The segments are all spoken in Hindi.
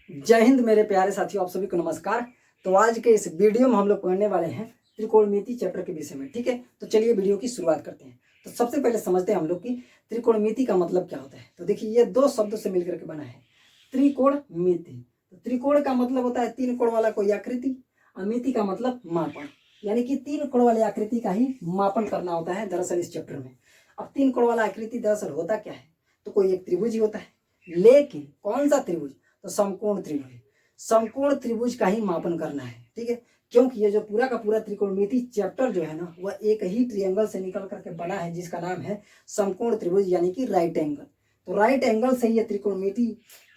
जय हिंद मेरे प्यारे साथियों, आप सभी को नमस्कार। तो आज के इस वीडियो में हम लोग पढ़ने वाले हैं त्रिकोणमिति चैप्टर के विषय में। ठीक है, तो चलिए वीडियो की शुरुआत करते हैं। तो सबसे पहले समझते हैं हम लोग कि त्रिकोणमिति का मतलब क्या होता है। तो देखिए, ये दो शब्दों से मिलकर के बना है त्रिकोणमिति। तो त्रिकोण का मतलब होता है तीन कोण वाला कोई आकृति, और मिति का मतलब मापन, यानी कि तीन कोण वाली आकृति का ही मापन करना होता है दरअसल इस चैप्टर में। अब तीन कोण वाला आकृति दरअसल होता क्या है, तो कोई एक त्रिभुज ही होता है, लेकिन कौन सा त्रिभुज, तो समकोण त्रिभुज। समकोण त्रिभुज का ही मापन करना है। ठीक है, क्योंकि ये जो पूरा का पूरा त्रिकोणमिति चैप्टर जो है ना, वह एक ही ट्रायंगल से निकल करके बना है, जिसका नाम है समकोण त्रिभुज, यानी कि राइट एंगल। तो राइट एंगल से ये त्रिकोणमिति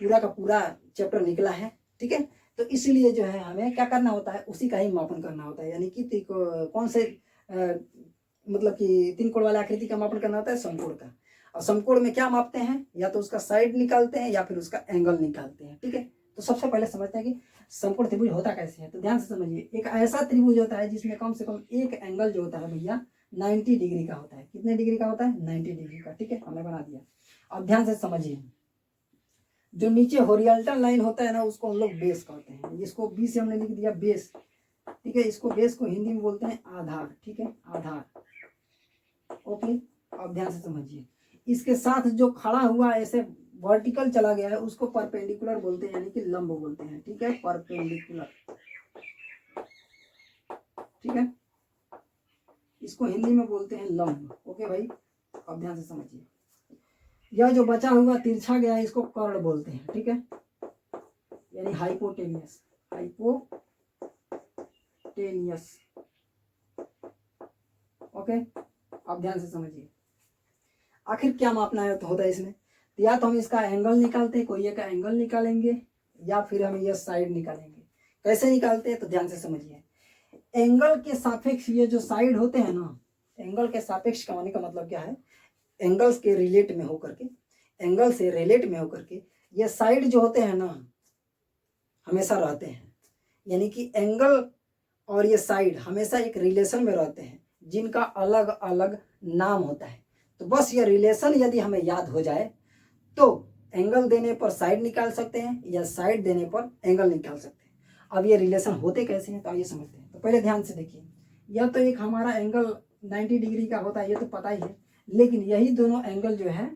पूरा का पूरा चैप्टर निकला है। ठीक है, तो इसलिए जो है हमें क्या करना होता है, उसी का ही मापन करना होता है, यानी कि कौन से मतलब कि तीन कोण वाले आकृति का मापन करना होता है, समकोण का। और समकोण में क्या मापते हैं, या तो उसका साइड निकालते हैं या फिर उसका एंगल निकालते हैं। ठीक है, तो सबसे पहले समझते हैं कि समकोण त्रिभुज होता कैसे है। तो ध्यान से समझिए, एक ऐसा त्रिभुज होता है जिसमें कम से कम एक एंगल जो होता है भैया 90 डिग्री का होता है। कितने डिग्री का होता है, 90 डिग्री का। ठीक है, हमने बना दिया। अब ध्यान से समझिए, जो नीचे हॉरिजॉन्टल लाइन होता है ना, उसको हम लोग बेस कहते हैं। इसको बी से हमने लिख दिया बेस। ठीक है, इसको बेस को हिंदी में बोलते हैं आधार। ठीक है, आधार। ओके, अब ध्यान से समझिए, इसके साथ जो खड़ा हुआ ऐसे वर्टिकल चला गया है, उसको परपेंडिकुलर बोलते हैं, यानी कि लंब बोलते हैं। ठीक है, परपेंडिकुलर। ठीक है, इसको हिंदी में बोलते हैं लंब। ओके भाई, अब ध्यान से समझिए, यह जो बचा हुआ तिरछा गया है, इसको कर्ण बोलते हैं। ठीक है, यानी हाइपोटेनियस। हाइपोटेनियस। ओके, अब ध्यान से समझिए, आखिर क्या मापना है तो होता है इसमें, या तो हम इसका एंगल निकालते हैं, कोई एक एंगल निकालेंगे, या फिर हम ये साइड निकालेंगे। कैसे निकालते हैं, तो ध्यान से समझिए, एंगल के सापेक्ष ये जो साइड होते हैं ना, एंगल के सापेक्ष का होने का मतलब क्या है, एंगल्स के रिलेट में होकर के, एंगल से रिलेट में होकर के ये साइड जो होते हैं ना, हमेशा रहते हैं। यानी कि एंगल और ये साइड हमेशा एक रिलेशन में रहते हैं, जिनका अलग अलग नाम होता है। तो बस ये रिलेशन यदि हमें याद हो जाए, तो एंगल देने पर साइड निकाल सकते हैं, या साइड देने पर एंगल निकाल सकते हैं। अब ये रिलेशन होते कैसे हैं, तो आइए समझते हैं। तो पहले ध्यान से देखिए, यह तो एक हमारा एंगल 90 डिग्री का होता है, ये तो पता ही है, लेकिन यही दोनों एंगल जो है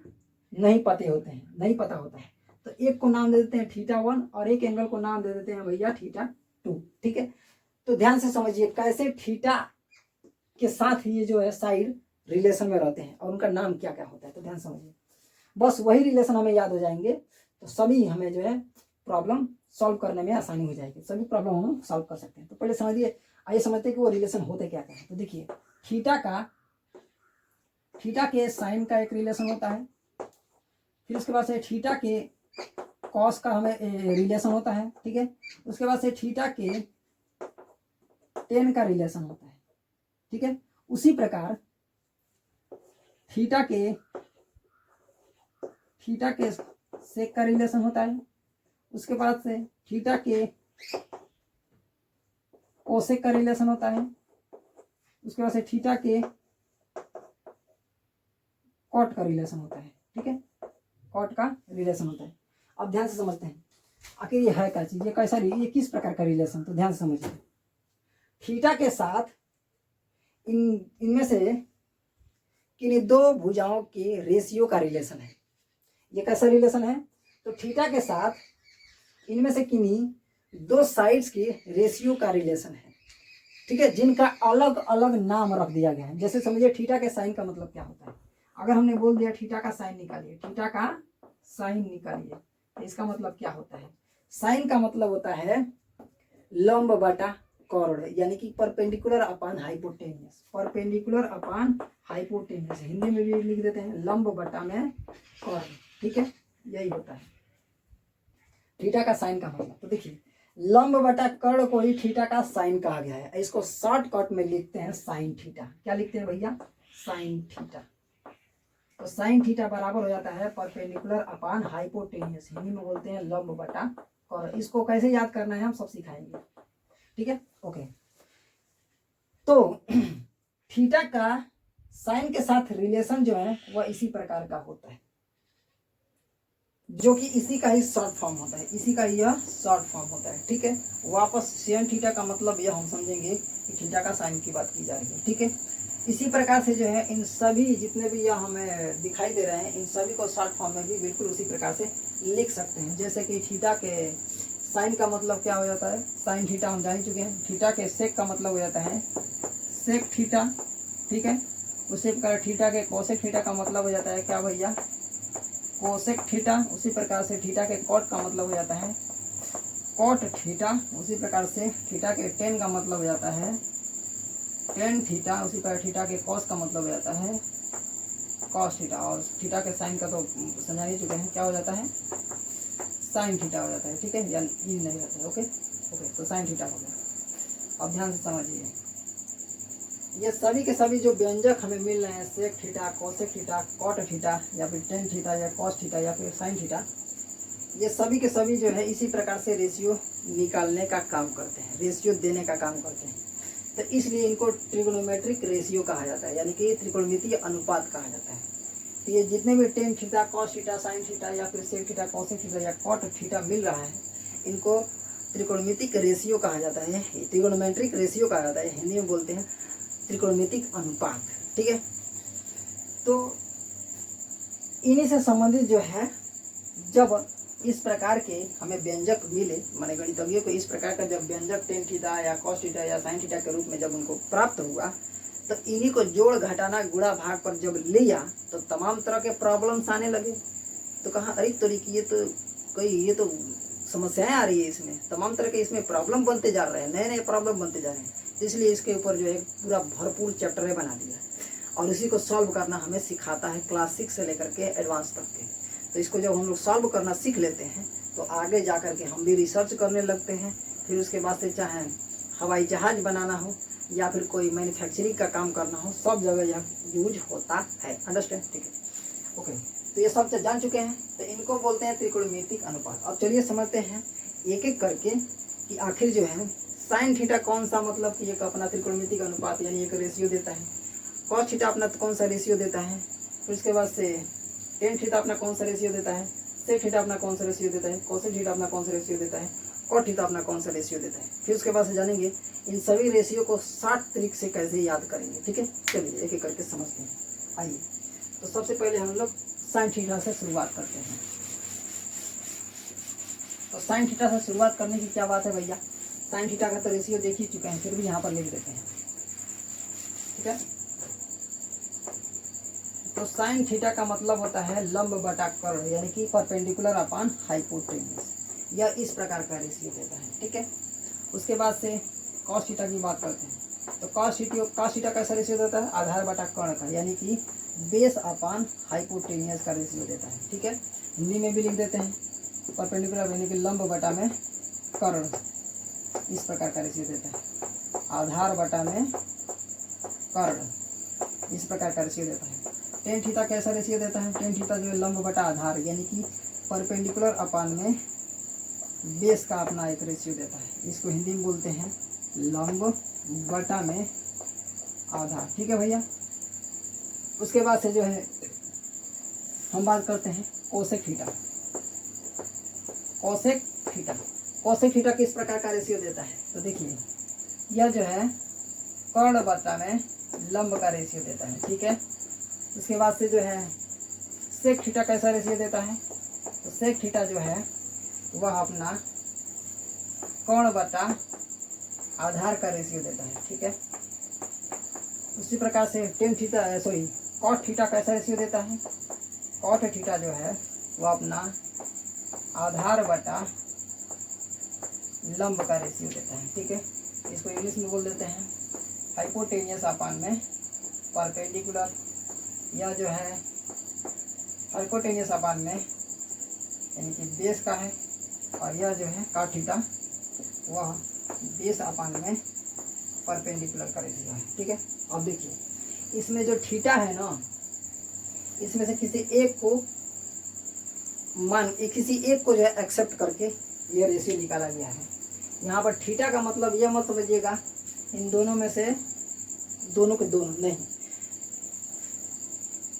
नहीं पते होते हैं, नहीं पता होता है। तो एक को नाम दे देते हैं θ1 और एक एंगल को नाम दे देते हैं भैया θ2। ठीक है, तो ध्यान से समझिए कैसे थीटा के साथ ये जो है साइड रिलेशन में रहते हैं और उनका नाम क्या क्या होता है। तो ध्यान समझिए, बस वही रिलेशन हमें याद हो जाएंगे, तो सभी हमें जो है प्रॉब्लम सॉल्व करने में आसानी हो जाएगी, सभी प्रॉब्लम हम सॉल्व कर सकते हैं। तो पहले समझिए, आइए समझते हैं कि वो रिलेशन होते क्या क्या है। तो देखिए, थीटा के साइन का एक रिलेशन होता है, फिर उसके बाद से थीटा के कॉस का हमें रिलेशन होता है। ठीक है, उसके बाद से थीटा के टेन का रिलेशन होता है। ठीक है, उसी प्रकार थीटा के सेक का रिलेशन होता है, उसके बाद से थीटा के कोसेक का रिलेशन होता है, उसके बाद से थीटा के कॉट का रिलेशन होता है। ठीक है, कॉट का रिलेशन होता है। अब ध्यान से समझते हैं आखिर ये है क्या चीज, ये कैसा, ये किस प्रकार का रिलेशन। तो ध्यान से समझिए, थीटा के साथ इनमें से किन्हीं दो भुजाओं के रेशियो का रिलेशन है। ये कैसा रिलेशन है, तो थीटा के साथ इनमें से किन्हीं दो साइड्स के रेशियो का रिलेशन है। ठीक है, जिनका अलग अलग नाम रख दिया गया है। जैसे समझिए, थीटा के साइन का मतलब क्या होता है, अगर हमने बोल दिया थीटा का साइन निकालिए, थीटा का साइन निकालिए, तो इसका मतलब क्या होता है, साइन का मतलब होता है लंब बटा कर्ण, यानी कि परपेंडिकुलर अपान हाइपोटेनियस। परपेंडिकुलर अपान हाइपोटेनियस हिंदी में भी लिख देते हैं लंब बटा में कर्ण। ठीक है, यही होता है थीटा का साइन का मतलब। तो देखिए, लंब बटा कर्ण को ही थीटा का साइन कहा गया है। इसको शॉर्टकट में लिखते हैं साइन थीटा। क्या लिखते हैं भैया, साइन थीटा। तो साइन थीटा बराबर हो जाता है परपेंडिकुलर अपान हाइपोटेनियस, हिंदी में बोलते हैं लंब बटा कर्ण। इसको कैसे याद करना है हम सब सिखाएंगे। ठीक है, ओके। तो थीटा का साइन के साथ रिलेशन जो है वह इसी प्रकार का होता है। जो कि इसी का ही शॉर्ट फॉर्म होता है, इसी का यह शॉर्ट फॉर्म होता है। ठीक है, वापस सेन थीटा का मतलब यह हम समझेंगे कि थीटा का साइन की बात की जा रही है। ठीक है, इसी प्रकार से जो है इन सभी जितने भी यह हमें दिखाई दे रहे हैं, इन सभी को शॉर्ट फॉर्म में भी बिल्कुल उसी प्रकार से लिख सकते हैं। जैसे कि थीटा के साइन का मतलब क्या हो जाता है, साइन थीटा हम जान चुके हैं। थीटा के सेक का मतलब हो जाता है सेक थीटा। ठीक है, उसी प्रकार थीटा के कोसेक थीटा का मतलब हो जाता है क्या भैया, कोसेक थीटा। उसी प्रकार से थीटा के कॉट का मतलब हो जाता है कॉट थीटा। उसी प्रकार से थीटा के टेन का मतलब हो जाता है टेन थीटा। उसी प्रकार थीटा के कॉस का मतलब हो जाता है कॉस थीटा। और थीटा के साइन का तो समझा ही चुके हैं, क्या हो जाता है, साइन थीटा हो जाता है। ठीक है, या ई नहीं रहता है। ओके ओके, तो साइन थीटा हो गया। अब ध्यान से समझिए, ये सभी के सभी जो व्यंजक हमें मिल रहे हैं, sec theta, cosec theta, cot theta, या फिर टेन थीटा, या कॉस थीटा, या फिर साइन थीटा, ये सभी के सभी जो है इसी प्रकार से रेशियो निकालने का काम करते हैं, रेशियो देने का काम करते हैं। तो इसलिए इनको ट्रिगोनोमेट्रिक रेशियो कहा जाता है, यानी कि त्रिकोणमितीय अनुपात कहा जाता है। तो ये जितने भी tan theta, cos theta, sine theta, या फिर सेक थीटा, कोसेक थीटा, या कॉट थीटा मिल रहा है, इनको त्रिकोणमितिक रेशियो कहा जाता है, ट्रिगोनोमेट्रिक रेशियो कहा जाता है। हिंदी में बोलते हैं त्रिकोणमितिक अनुपात। ठीक है, तो इन्हीं से संबंधित जो है, जब इस प्रकार के हमें व्यंजक मिले, माने गणितज्ञों को इस प्रकार का जब व्यंजक टेन थीटा या कॉस थीटा या साइन थीटा के रूप में जब उनको प्राप्त हुआ, तो इन्हीं को जोड़ घटाना गुणा भाग पर जब लिया तो तमाम तरह के प्रॉब्लम्स आने लगे। तो कहा अरे तरीके ये तो समस्याएं आ रही है, इसमें तमाम तरह के इसमें प्रॉब्लम बनते जा रहे हैं, नए नए प्रॉब्लम बनते जा रहे हैं। तो इसलिए इसके ऊपर जो है पूरा भरपूर चैप्टर बना दिया और इसी को सॉल्व करना हमें सिखाता है क्लास 6 से लेकर के एडवांस तक के। तो इसको जब हम लोग सॉल्व करना सीख लेते हैं तो आगे जा कर के हम भी रिसर्च करने लगते हैं। फिर उसके बाद से चाहे हवाई जहाज बनाना हो या फिर कोई मैन्युफैक्चरिंग का काम करना हो, सब जगह यह यूज होता है। अंडरस्टैंड? ठीक है, ओके। तो ये सब जान चुके हैं, तो इनको बोलते हैं त्रिकोणमितिक अनुपात। अब चलिए समझते हैं एक एक करके कि आखिर जो है साइन थीटा कौन सा, मतलब कि एक अपना त्रिकोणमितिक अनुपात यानी एक रेशियो देता है, कॉस थीटा अपना कौन सा रेशियो देता है, फिर उसके बाद से टेन थीटा अपना कौन सा रेशियो देता है, सेक थीटा अपना कौन सा रेशियो देता है, कोसेक थीटा अपना कौन सा रेशियो देता है, कॉट थीटा अपना कौन सा रेशियो देता है। फिर उसके बाद से जानेंगे इन सभी रेशियो को 60 तरीके से कैसे याद करेंगे। ठीक है, चलिए एक एक करके समझते हैं। आइए, तो सबसे पहले हम लोग साइन थीटा से शुरुआत करते हैं। तो साइन थीटा से शुरुआत करने की क्या बात है भैया, साइन थीटा का तो रेशियो देख ही चुके हैं, फिर भी यहाँ पर लिख देते हैं। ठीक है, तो साइन थीटा का मतलब होता है लंब बटा कर्ण, यानी कि परपेंडिकुलर अपॉन हाइपोटेन्यूज। यह इस प्रकार का रेशियो देता है। ठीक है, उसके बाद से कॉस थीटा की बात करते हैं। तो कॉस थीटा कैसा रेशियो देता है, आधार बटा कर्ण का, यानी कि बेस अपॉन हाइपोटेन्यूज का रेशियो देता है। ठीक है, हिंदी में भी लिख देते हैं परपेंडिकुलर यानी कि लंब बटा में कर्ण, इस प्रकार का रेशियो देता है। आधार बटा में कर्ण, इस प्रकार का रेशियो देता है। टेन थीटा कैसा रेशियो देता है, टेन थीटा जो है लंब बटा आधार यानी कि परपेंडिकुलर अपॉन में बेस का अपना एक रेशियो देता है। इसको हिंदी में बोलते हैं लंब बटा में आधार। ठीक है भैया, उसके बाद से जो है हम बात करते हैं cosec theta. Cosec theta, cosec theta किस प्रकार का रेशियो देता है, तो देखिए यह जो है कर्ण बटा में लंब का रेशियो देता है। ठीक है, उसके बाद से जो है सेक थीटा कैसा रेशियो देता है, तो सेक थीटा जो है वह अपना कर्ण बटा आधार का रेशियो देता है। ठीक है, उसी प्रकार से टेन थीटा कॉट थीटा कैसा रेशियो देता है, कॉट थीटा जो है वह अपना आधार बटा लंब का रेशियो देता है। ठीक है, इसको इंग्लिश में बोल देते हैं हाइपोटेनियस अपॉन में परपेंडिकुलर, यह जो है हाइपोटेनियस अपॉन में यानी कि बेस का है, और यह जो है कॉट थीटा वह बेस अपॉन में परपेंडिकुलर का रेशियो है। ठीक है, अब देखिए इसमें जो थीटा है ना, इसमें से किसी एक को जो है एक्सेप्ट करके ये रेशियो निकाला गया है। यहाँ पर थीटा का मतलब यह मत समझिएगा इन दोनों में से दोनों के दोनों नहीं,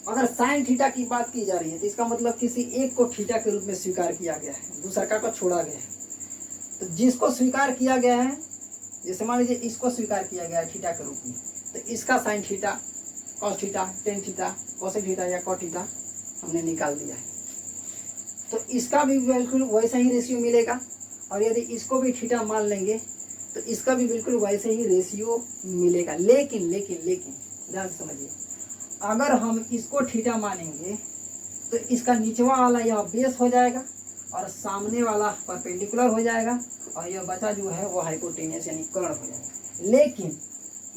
अगर साइन थीटा की बात की जा रही है तो इसका मतलब किसी एक को थीटा के रूप में स्वीकार किया गया है, दूसरा का छोड़ा गया है। तो जिसको स्वीकार किया गया है, जैसे मान लीजिए इसको स्वीकार किया गया है थीटा के रूप में, तो इसका sine theta, cos theta, tan theta, cosec theta या कॉट थीटा हमने निकाल दिया है। तो इसका भी बिल्कुल वैसा ही रेशियो मिलेगा। और यदि इसको भी थीटा मान लेंगे तो इसका भी बिल्कुल वैसे ही रेशियो मिलेगा। लेकिन लेकिन लेकिन ध्यान से समझिए, अगर हम इसको थीटा मानेंगे तो इसका निचवा वाला यह बेस हो जाएगा और सामने वाला परपेंडिकुलर हो जाएगा और यह बचा जो है वो हाइपोटेनियस यानी कर्ण हो जाएगा। लेकिन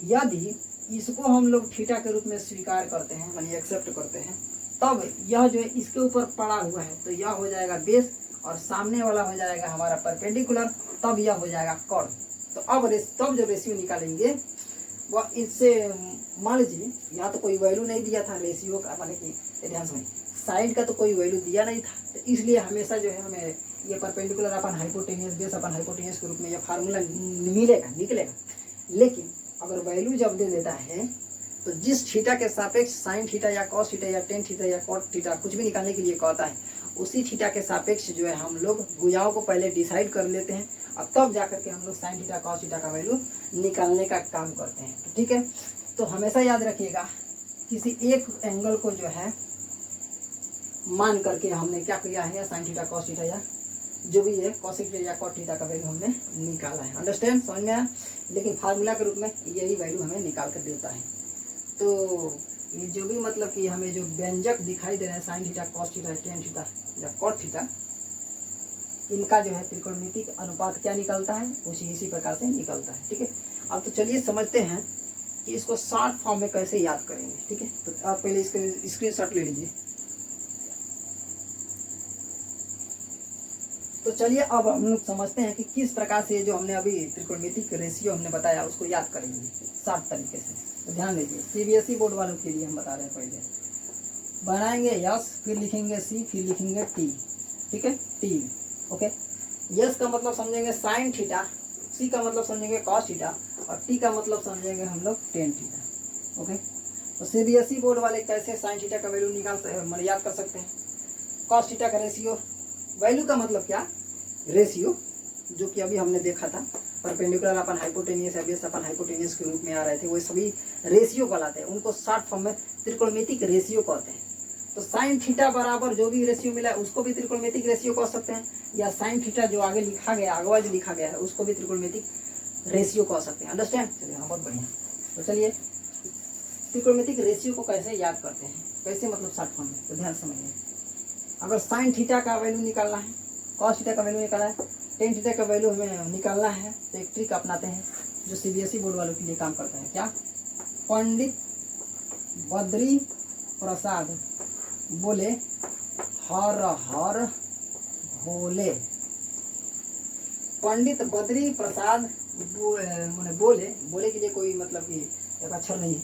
यदि इसको हम लोग थीटा के रूप में स्वीकार करते हैं, यानी एक्सेप्ट करते हैं, तब यह जो है इसके ऊपर पड़ा हुआ है तो यह हो जाएगा बेस और सामने वाला हो जाएगा हमारा परपेंडिकुलर, तब यह हो जाएगा कर्ण। तो अब तब जो रेशियो निकालेंगे वह इससे, मान लीजिए यहाँ तो कोई वैल्यू नहीं दिया था रेशियो का, माने कि ध्यान से साइड का तो कोई वैल्यू दिया नहीं था, तो इसलिए हमेशा जो है हमें ये परपेंडिकुलर अपन हाइपोटेनियस, बेस अपन हाइपोटेनियस के रूप में यह फार्मूला निकलेगा। लेकिन अगर वैल्यू जब दे देता है तो जिस थीटा के सापेक्ष साइन थीटा या कॉस थीटा या टेन थीटा या कॉट थीटा कुछ भी निकालने के लिए कहता है, उसी थीटा के सापेक्ष जो है हम लोग भुजाओं को पहले डिसाइड कर लेते हैं और तब जाकर के हम लोग साइन थीटा कॉस थीटा का वैल्यू निकालने का काम करते हैं। तो ठीक है, तो हमेशा याद रखिएगा किसी एक एंगल को जो है मान करके हमने क्या किया है, साइन थीटा कॉस थीटा या जो भी है कॉसेक थीटा या कॉट थीटा का वैल्यू हमने निकाला है। अंडरस्टैंड, समझ में आया? लेकिन फार्मूला के रूप में यही वैल्यू हमें निकाल कर देता है। तो ये जो भी मतलब कि हमें जो व्यंजक दिखाई दे रहे हैं sine theta cos theta tan theta या कॉट थीटा, इनका जो है त्रिकोणमितिक अनुपात क्या निकलता है, इसी प्रकार से निकलता है। ठीक है, अब तो चलिए समझते हैं कि इसको शॉर्ट फॉर्म में कैसे याद करेंगे। ठीक है, तो आप पहले इसके स्क्रीनशॉट ले लीजिए। तो चलिए अब हम लोग समझते हैं कि किस प्रकार से जो हमने अभी त्रिकोणमितिक रेशियो हमने बताया उसको याद करेंगे शॉर्ट तरीके से। तो ध्यान दीजिए, सीबीएसई बोर्ड वालों के लिए हम बता रहे हैं। पहले बनाएंगे यस, फिर लिखेंगे सी, फिर लिखेंगे टी। ठीक है, टी। ओके, यस का मतलब समझेंगे साइन थीटा, सी का मतलब समझेंगे कॉस थीटा और टी का मतलब समझेंगे हम लोग टेन थीटा। ओके, तो सीबीएसई बोर्ड वाले कैसे साइन थीटा का वैल्यू निकाल याद कर सकते हैं। कॉस थीटा का रेशियो, वैल्यू का मतलब क्या, रेशियो, जो कि अभी हमने देखा था परपेंडिकुलर अपन हाइपोटेनियस या बेस अपन हाइपोटेनियस के रूप में आ रहे थे, वो सभी रेशियो कहलाते हैं। उनको शॉर्ट फॉर्म में त्रिकोणमितिक रेशियो कहते हैं। तो साइन थीटा बराबर जो भी रेशियो मिला है उसको भी त्रिकोणमितिक रेशियो कह सकते हैं, या साइन थीटा जो आगे लिखा गया, आगे जो लिखा गया है उसको भी त्रिकोणमितिक रेशियो कह सकते हैं। अंडरस्टैंड? चलिए, हाँ, बहुत बढ़िया। तो चलिए त्रिकोणमितिक रेशियो को कैसे याद करते हैं, कैसे मतलब शॉर्ट फॉर्म में, तो ध्यान समझिए। अगर साइन थीटा का वैल्यू निकालना है, कॉस थीटा का वैल्यू निकालना है, टेन थीटा का वैल्यू हमें निकालना है, तो एक ट्रिक अपनाते हैं जो सीबीएसई बोर्ड वालों के लिए काम करता है। क्या? पंडित बद्री प्रसाद बोले हर हर भोले। पंडित बद्री प्रसाद बोले के लिए कोई मतलब कि एक अक्षर नहीं है,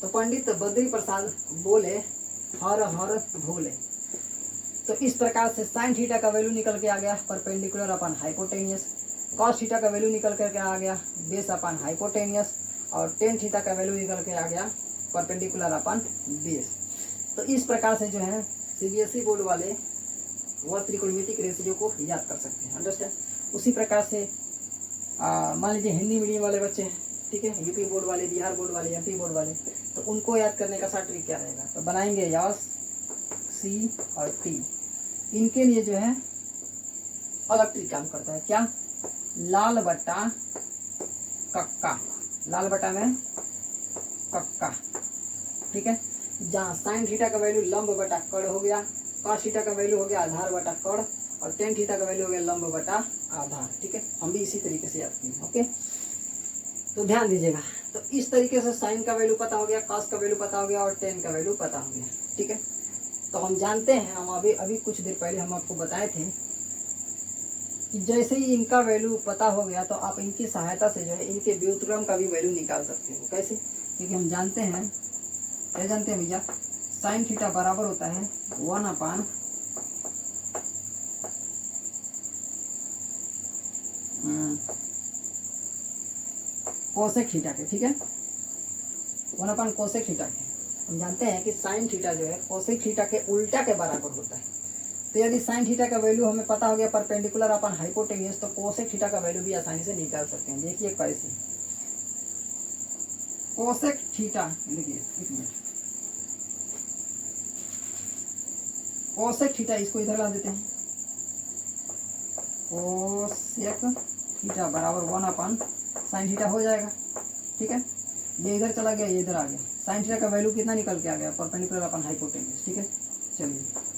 तो पंडित बद्री प्रसाद बोले हर हर भोले। तो इस प्रकार से साइन थीटा का वैल्यू निकल के आ गया perpendicular upon hypotenuse, cos theta का वैल्यू निकल करके आ गया बेस अपन हाइपोटेनियस और टेन थीटा का वैल्यू निकल के आ गया परपेंडिकुलर अपन बेस। तो इस प्रकार से जो है सीबीएसई बोर्ड वाले वह त्रिकोणमितिक रेशियो को याद कर सकते हैं। अंडरस्टैंड? उसी प्रकार से मान लीजिए हिंदी मीडियम वाले बच्चे हैं, ठीक है, यूपी बोर्ड वाले, बिहार बोर्ड वाले, एमपी बोर्ड वाले, तो उनको याद करने का सा ट्रिक क्या रहेगा, तो बनाएंगे यस, सी और टी। इनके लिए जो है अलग ट्रिक काम करता है। क्या? लाल बट्टा कक्का, लाल बट्टा में कक्का। ठीक है, जहाँ साइन थीटा का वैल्यू लंब बटा कड़ हो गया, कॉस थीटा का वैल्यू हो गया आधार बटा कड़ और टेन थीटा का वैल्यू हो गया लंब बटा आधार। ठीक है, हम भी इसी तरीके से याद किए। ओके, तो ध्यान दीजिएगा। तो इस तरीके से साइन का वैल्यू पता हो गया, कॉस का वैल्यू पता हो गया और टेन का वैल्यू पता हो गया। ठीक है, तो हम जानते हैं, हम अभी कुछ देर पहले हम आपको बताए थे कि जैसे ही इनका वैल्यू पता हो गया तो आप इनकी सहायता से जो है इनके व्युत्क्रम का भी वैल्यू निकाल सकते हो। कैसे? क्योंकि हम जानते हैं, क्या जानते हैं भैया, साइन थीटा बराबर होता है 1/, कोसेक थीटा के। ठीक है, 1/कोसेक थीटा के। हम जानते हैं कि साइन थीटा जो है कोसेक थीटा के उल्टा के बराबर होता है। तो यदि साइन थीटा का वैल्यू हमें पता हो गया परपेंडिकुलर अपन हाइपोटेन्यूज, तो कोसेक थीटा का वैल्यू भी आसानी से निकाल सकते हैं। देखिए कैसे, कोसेक थीटा, देखिए एक मिनट, कोसेक थीटा इसको इधर ला देते हैं, कोसेक थीटा बराबर 1/sin थीटा हो जाएगा। ठीक है, ये इधर चला गया, ये इधर आ गया। साइन थीटा का वैल्यू कितना निकल के आ गया, परपेंडिकुलर अपन हाइपोटेन्यूज। ठीक है, चलिए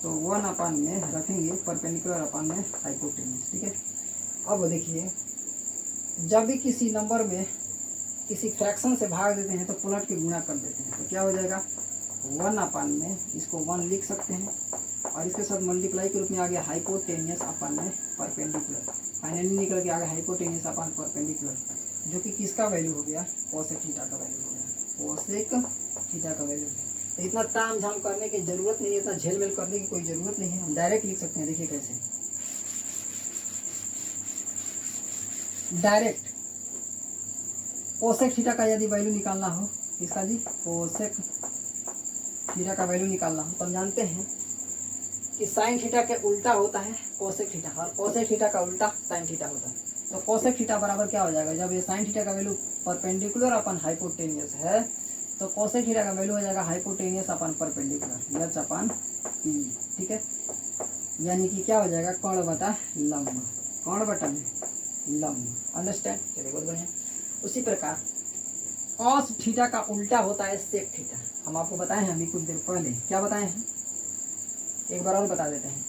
तो 1/, में रखेंगे परपेंडिकुलर अपन में हाइपोटेन्यूज। ठीक है, अब देखिए जब भी किसी नंबर में किसी फ्रैक्शन से भाग देते हैं तो पुलट के गुणा कर देते हैं, तो क्या हो जाएगा 1/, में इसको 1 लिख सकते हैं और इसके साथ मल्टीप्लाई के रूप में आ गया हाइपोटेनियस अपन में परपेंडिकुलर। फाइनली निकल के आ गया हाइपोटेनियस अपन परपेंडिकुलर, जो कि किसका वैल्यू हो गया, कोसेक थीटा का वैल्यू हो गया, कोसेक थीटा का वैल्यू। तो इतना ताम झाम करने की जरूरत नहीं है, इतना झेलमेल करने की कोई जरूरत नहीं है, हम डायरेक्ट लिख सकते हैं। देखिए कैसे, डायरेक्ट कोसेक थीटा का यदि वैल्यू निकालना हो, इसका जी कोसेक थीटा का वैल्यू निकालना हो, तो हम जानते हैं कि साइन थीटा के उल्टा होता है कोसेक थीटा, और कोसेक थीटा का उल्टा साइन थीटा होता है। तो कोसेक थीटा बराबर क्या हो जाएगा, जब ये साइन थीटा का वैल्यू परपेंडिकुलर अपन हाइपोटेनियस है, तो कोसेक थीटा का वैल्यू हो जाएगा हाइपोटेनियस अपन परपेंडिकुलर, एच अपन पी। ठीक है, यानी कि क्या हो जाएगा, कर्ण बटा लंब, कर्ण बटा लंब। अंडरस्टैंड, चलिए बहुत बढ़िया। उसी प्रकार कॉस थीटा का उल्टा होता है सेक थीटा। हम आपको बताए हैं अभी कुछ देर पहले, क्या बताए हैं, एक बार और बता देते हैं।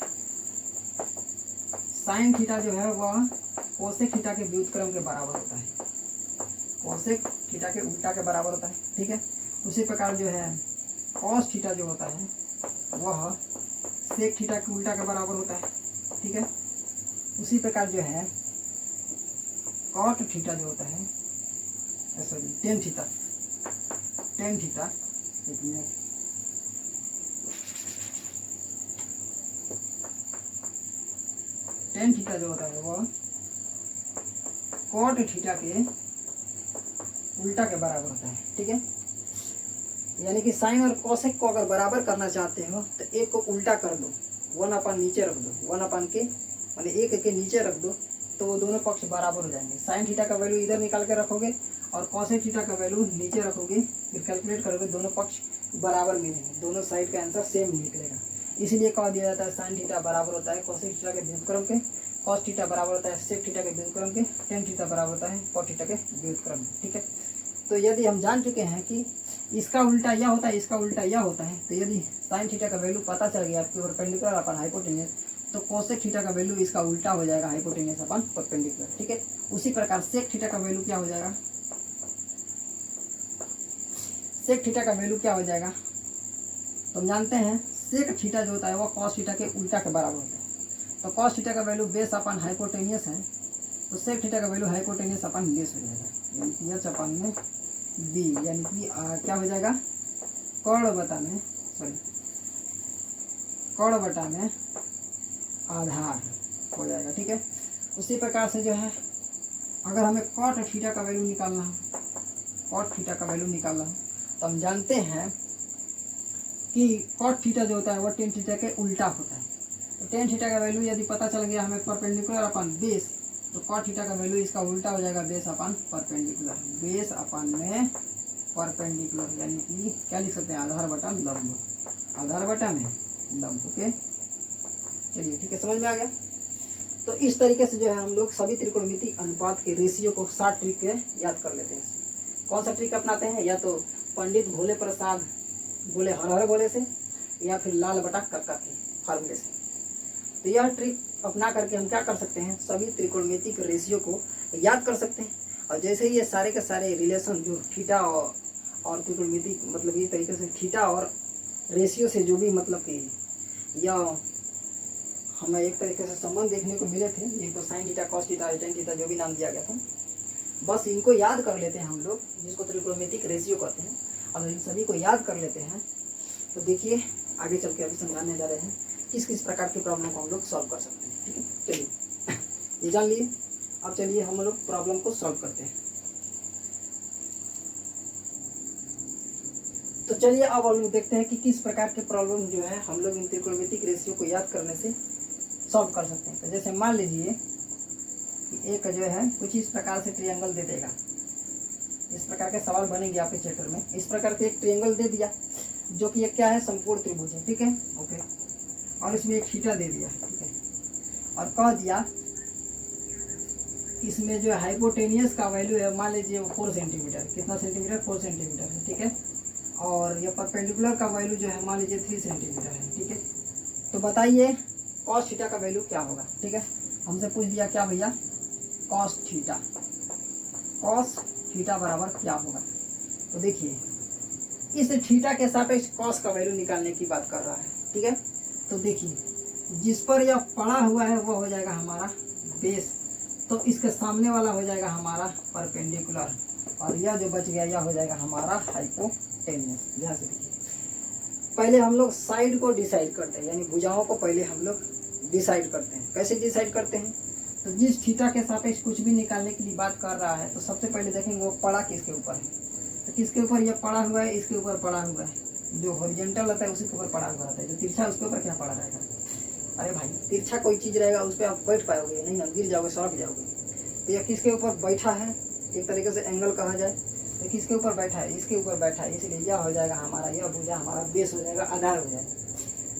साइन थीटा जो है वह कोसेक थीटा के व्युत्क्रम के बराबर होता है, कोसेक थीटा के उल्टा के बराबर होता है। ठीक है, उसी प्रकार जो है कॉस थीटा जो होता है वह सेक थीटा के उल्टा के बराबर होता है। ठीक है, उसी प्रकार जो है कॉट थीटा जो होता है, sorry tan theta, tan theta, एक मिनट, टेन थीटा जो होता है वह कॉट थीटा के उल्टा के बराबर होता है। ठीक है, यानी कि साइन और कोसेक को अगर बराबर करना चाहते हो तो एक को उल्टा कर दो, 1/, नीचे रख दो, 1/, के माने एक के नीचे रख दो, तो वो दोनों पक्ष बराबर हो जाएंगे। साइन थीटा का वैल्यू इधर निकाल के रखोगे और कोसेक थीटा का वैल्यू नीचे रखोगे, फिर कैलकुलेट करोगे, दोनों पक्ष बराबर मिलेंगे, दोनों साइड का आंसर सेम निकलेगा। इसीलिए कह दिया जाता है साइन थीटा बराबर होता है कोसेक थीटा के व्युत्क्रम के, कॉस थीटा बराबर होता है सेक थीटा के व्युत्क्रम के, टेन थीटा बराबर होता है कॉट थीटा के व्युत्क्रम के। ठीक है, तो यदि हम जान चुके हैं कि इसका उल्टा यह होता है, इसका उल्टा यह होता है, तो यदि साइन थीटा का वैल्यू पता चल गया आपके परपेंडिकुलर अपन हाइपोटेन्यूज, तो कोसेक थीटा का वैल्यू इसका उल्टा हो जाएगा हाइपोटेन्यूज अपन परपेंडिकुलर। ठीक है, उसी प्रकार सेक थीटा का वैल्यू क्या हो जाएगा, सेक थीटा का वैल्यू क्या हो जाएगा, तो हम जानते हैं सेक थीटा जो होता है वो कॉस थीटा के उल्टा के बराबर होता है। तो कॉस थीटा का वैल्यू बेस अपन हाइपोटेनियस है, तो सेक थीटा का वैल्यू हाइपोटेनियस अपन बेस हो जाएगा, यानी कि एच अपन में बी, यानी कि क्या हो जाएगा, कर्ण बटा में, सॉरी कर्ण बटा में आधार हो जाएगा। ठीक है, उसी प्रकार से जो है अगर हमें कॉट थीटा का वैल्यू निकालना हो, कॉट थीटा का वैल्यू निकालना हो, तो हम जानते हैं कि कॉट थीटा जो होता है वह टेन थीटा के उल्टा होता है। तो टेन थीटा का वैल्यू यदि पता चल गया हमें परपेंडिकुलर अपन बेस, तो कॉट थीटा का वैल्यू इसका उल्टा हो जाएगा बेस अपन परपेंडिकुलर, बेस अपन में परपेंडिकुलर, यानी कि क्या लिख सकते हैं, आधार बटा लंब, आधार बटा में लंब। ओके, चलिए ठीक है, समझ में आ गया। तो इस तरीके से जो है हम लोग सभी त्रिकोणमिति अनुपात के रेशियो को 60 ट्रिक के याद कर लेते हैं। कौन सा ट्रिक अपनाते हैं, या तो पंडित भोले प्रसाद बोले हर हर बोले से, या फिर लाल बटा कक्का के फार्मूले से। तो यह ट्रिक अपना करके हम क्या कर सकते हैं, सभी त्रिकोणमिति के रेशियो को याद कर सकते हैं। और जैसे ही ये सारे के सारे रिलेशन जो थीटा और त्रिकोणमिति मतलब ये तरीके से थीटा और रेशियो से जो भी मतलब कि यह हमें एक तरीके से संबंध देखने को मिले थे, इनको sine theta cos theta tan theta जो भी नाम दिया गया था, बस इनको याद कर लेते हैं हम लोग, जिसको त्रिकोणमितिक रेशियो कहते हैं। अब इन सभी को याद कर लेते हैं तो देखिए आगे चल के अभी समझाने जा रहे हैं किस किस प्रकार की प्रॉब्लम को हम लोग सॉल्व कर सकते हैं। ठीक है, चलिए ये जान लिए। अब चलिए हम लोग प्रॉब्लम को सॉल्व करते हैं। तो चलिए अब हम लोग देखते हैं कि किस प्रकार के प्रॉब्लम जो है हम लोग इन त्रिकोणमितिक रेशियो को याद करने से सॉल्व कर सकते हैं। तो जैसे मान लीजिए कि एक जो है कुछ इस प्रकार से ट्रायंगल दे देगा, इस प्रकार के सवाल बनेंगे आपके चैप्टर में। इस प्रकार के एक ट्रायंगल दे दिया जो कि एक क्या है, समकोण त्रिभुज है, ठीक है, ओके। और इसमें एक थीटा दे दिया, ठीक है, और कह दिया इसमें जो हाइपोटेनियस का वैल्यू है मान लीजिए 4 सेंटीमीटर, कितना सेंटीमीटर, 4 सेंटीमीटर है, ठीक है। और ये परपेंडिकुलर का वैल्यू जो है मान लीजिए 3 सेंटीमीटर है, ठीक है। तो बताइए कॉस थीटा का वैल्यू क्या होगा, ठीक है। हमसे पूछ दिया क्या भैया, कॉस थीटा बराबर क्या होगा। तो देखिए इस थीटा के सापेक्ष कॉस का वैल्यू निकालने की बात कर रहा है, ठीक है। तो देखिए जिस पर यह पड़ा हुआ है वो हो जाएगा हमारा बेस, तो इसके सामने वाला हो जाएगा हमारा परपेंडिकुलर, और यह जो बच गया यह हो जाएगा हमारा हाइपोटेनियस। ध्यान से देखिए, पहले हम लोग साइड को डिसाइड करते हैं, यानी भुजाओं को पहले हम लोग डिसाइड करते हैं। कैसे डिसाइड करते हैं, तो जिस थीटा के सापेक्ष कुछ भी निकालने के लिए बात कर रहा है तो सबसे पहले देखेंगे वो पड़ा किसके ऊपर है। तो किसके ऊपर यह पड़ा हुआ है, इसके ऊपर पड़ा हुआ है। जो हॉरिजॉन्टल रहता है उसी के ऊपर पड़ा हुआ रहता है, जो तिरछा उसके ऊपर क्या पड़ा रहेगा। अरे भाई तिरछा कोई चीज़ रहेगा उस पर आप बैठ पाओगे नहीं ना, गिर जाओगे, सड़क जाओगे। तो यह किसके ऊपर बैठा है, एक तरीके से एंगल कहा जाए तो किसके ऊपर बैठा है, इसके ऊपर बैठा है, इसलिए यह हो जाएगा हमारा, यह भुजा हमारा बेस हो जाएगा, आधार हो जाएगा।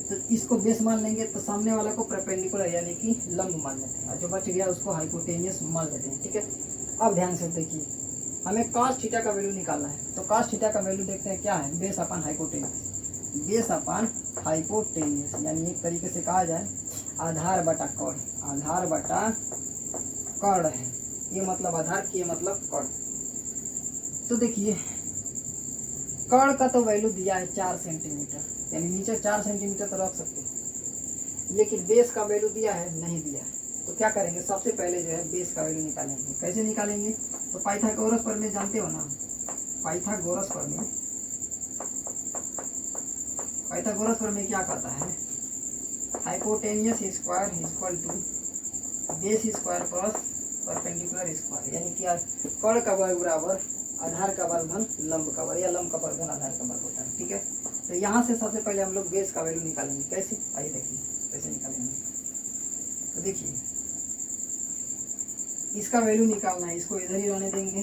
तो इसको बेस मान लेंगे तो सामने वाला को परपेंडिकुलर यानी कि लंब मान लेते हैं, और जो बच गया उसको हाइपोटेनियस मान लेते हैं, ठीक है। अब ध्यान से देखिए हमें कॉस थीटा का वैल्यू निकालना है। तो कॉस थीटा का वैल्यू देखते हैं क्या है, बेस अपन हाइपोटेनियस, बेस अपन हाइपोटेनियस, यानी एक तरीके से कहा जाए आधार बटा कर्ण, आधार बटा कर्ण है, ये मतलब आधार की, ये मतलब कर्ण। तो देखिए कर्ण का तो वैल्यू दिया है 4 सेंटीमीटर, यानी नीचे 4 सेंटीमीटर तो रख सकते हैं, लेकिन बेस का वैल्यू दिया है, नहीं दिया है। तो क्या करेंगे, सबसे पहले जो है बेस का वैल्यू निकालेंगे। कैसे निकालेंगे, तो पाइथागोरस प्रमेय जानते हो ना, पाइथागोरस प्रमेय क्या कहता है, hypotenuse square equal to base square plus perpendicular square, यानी कि कर्ण का वर्ग बराबर आधार का वर्ग धन लंब का वर्ग, या लंब का वर्ग धन आधार का वर्ग होता है, ठीक है। तो यहाँ से सबसे पहले हम लोग बेस का वैल्यू निकालेंगे। कैसे, आइए देखिए कैसे निकालेंगे। तो देखिए इसका वैल्यू निकालना है, इसको इधर ही रहने देंगे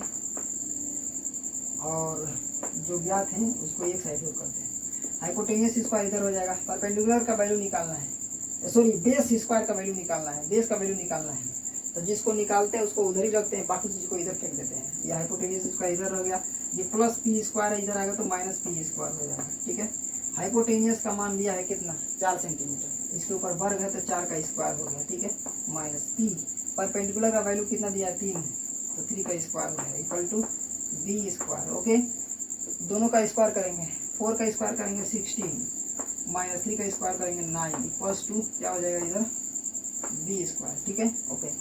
और जो ज्ञात है उसको एक साइड में करते हैं। हाइपोटेनियस स्क्वायर इधर हो जाएगा, परपेंडिकुलर का वैल्यू निकालना है, सॉरी बेस स्क्वायर का वैल्यू निकालना है, बेस का वैल्यू निकालना है। तो जिसको निकालते हैं उसको उधर ही रखते हैं, बाकी चीज को इधर फेंक देते हैं। ये हाइपोटेनियस स्क्वायर इधर हो गया, ये प्लस पी स्क्वायर है, इधर आएगा तो माइनस पी स्क्वायर हो जाएगा, ठीक है। हाइपोटेनियस का मान दिया है कितना, 4 सेंटीमीटर, इसके ऊपर वर्ग है तो 4 का स्क्वायर हो गया, ठीक है, माइनस पी। परपेंडिकुलर का वैल्यू कितना दिया है, 3, तो 3 का स्क्वायर हो गया equal to b square, okay. दोनों का स्क्वायर करेंगे, 4 का स्क्वायर करेंगे 16, माइनस 3 का स्क्वायर करेंगे 9 इक्वल्स टू क्या हो जाएगा इधर बी स्क्वायर, ठीक है, ओके।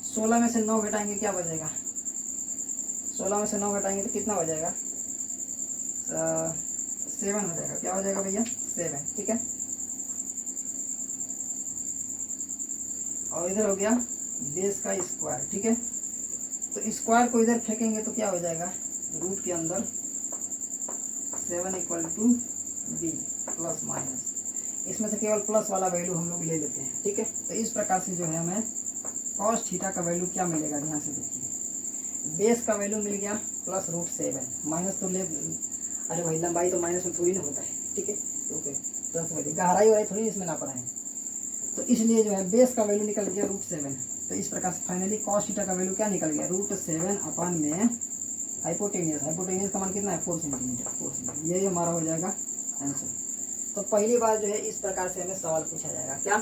16 में से 9 घटाएंगे क्या बचेगा, 16 में से 9 घटाएंगे तो कितना हो जाएगा, 7 हो जाएगा। क्या हो जाएगा भैया, 7, ठीक है। और इधर हो गया बेस का स्क्वायर, ठीक है। तो स्क्वायर को इधर फेंकेंगे तो क्या हो जाएगा, रूट के अंदर 7 equal to b plus minus, इसमें से केवल प्लस वाला वैल्यू हम लोग ले लेते हैं, ठीक है। तो इस प्रकार से जो है हमें कॉस थीटा का वैल्यू क्या मिलेगा, ध्यान से देखिए, बेस का वैल्यू मिल गया प्लस √7, माइनस तो ले, अरे भाई लंबाई तो माइनस में थोड़ी ना होता है, ठीक है, ओके, प्लस वैल्यू गहराई वाली थोड़ी इसमें ना पढ़ाएं, तो इसलिए जो है बेस का वैल्यू निकल गया √7। तो इस प्रकार से फाइनली कॉस थीटा का वैल्यू क्या निकल गया, √7 अपन में हाइपोटेनियस का मान कितना है, 4 सेंटीमीटर, यही हमारा हो जाएगा आंसर। तो पहली बार जो है इस प्रकार से हमें सवाल पूछा जाएगा, क्या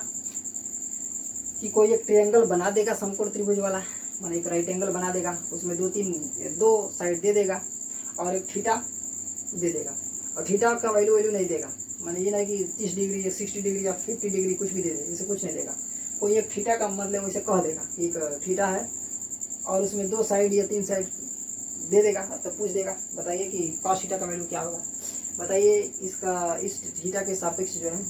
कि कोई एक ट्रायंगल बना देगा समकोण त्रिभुज वाला, माने एक राइट एंगल बना देगा, उसमें दो साइड दे देगा और एक थीटा दे देगा, और थीटा का वैल्यू नहीं देगा, माने ये ना कि 30 डिग्री या 60 डिग्री या 50 डिग्री कुछ भी दे दे, इसे कुछ नहीं देगा। कोई एक थीटा का मतलब वैसे कह देगा कि एक थीटा है और उसमें 2 साइड या 3 साइड दे देगा, तो पूछ देगा बताइए कि कॉस थीटा का वैल्यू क्या होगा, बताइए इसका इस थीटा के सापेक्ष जो है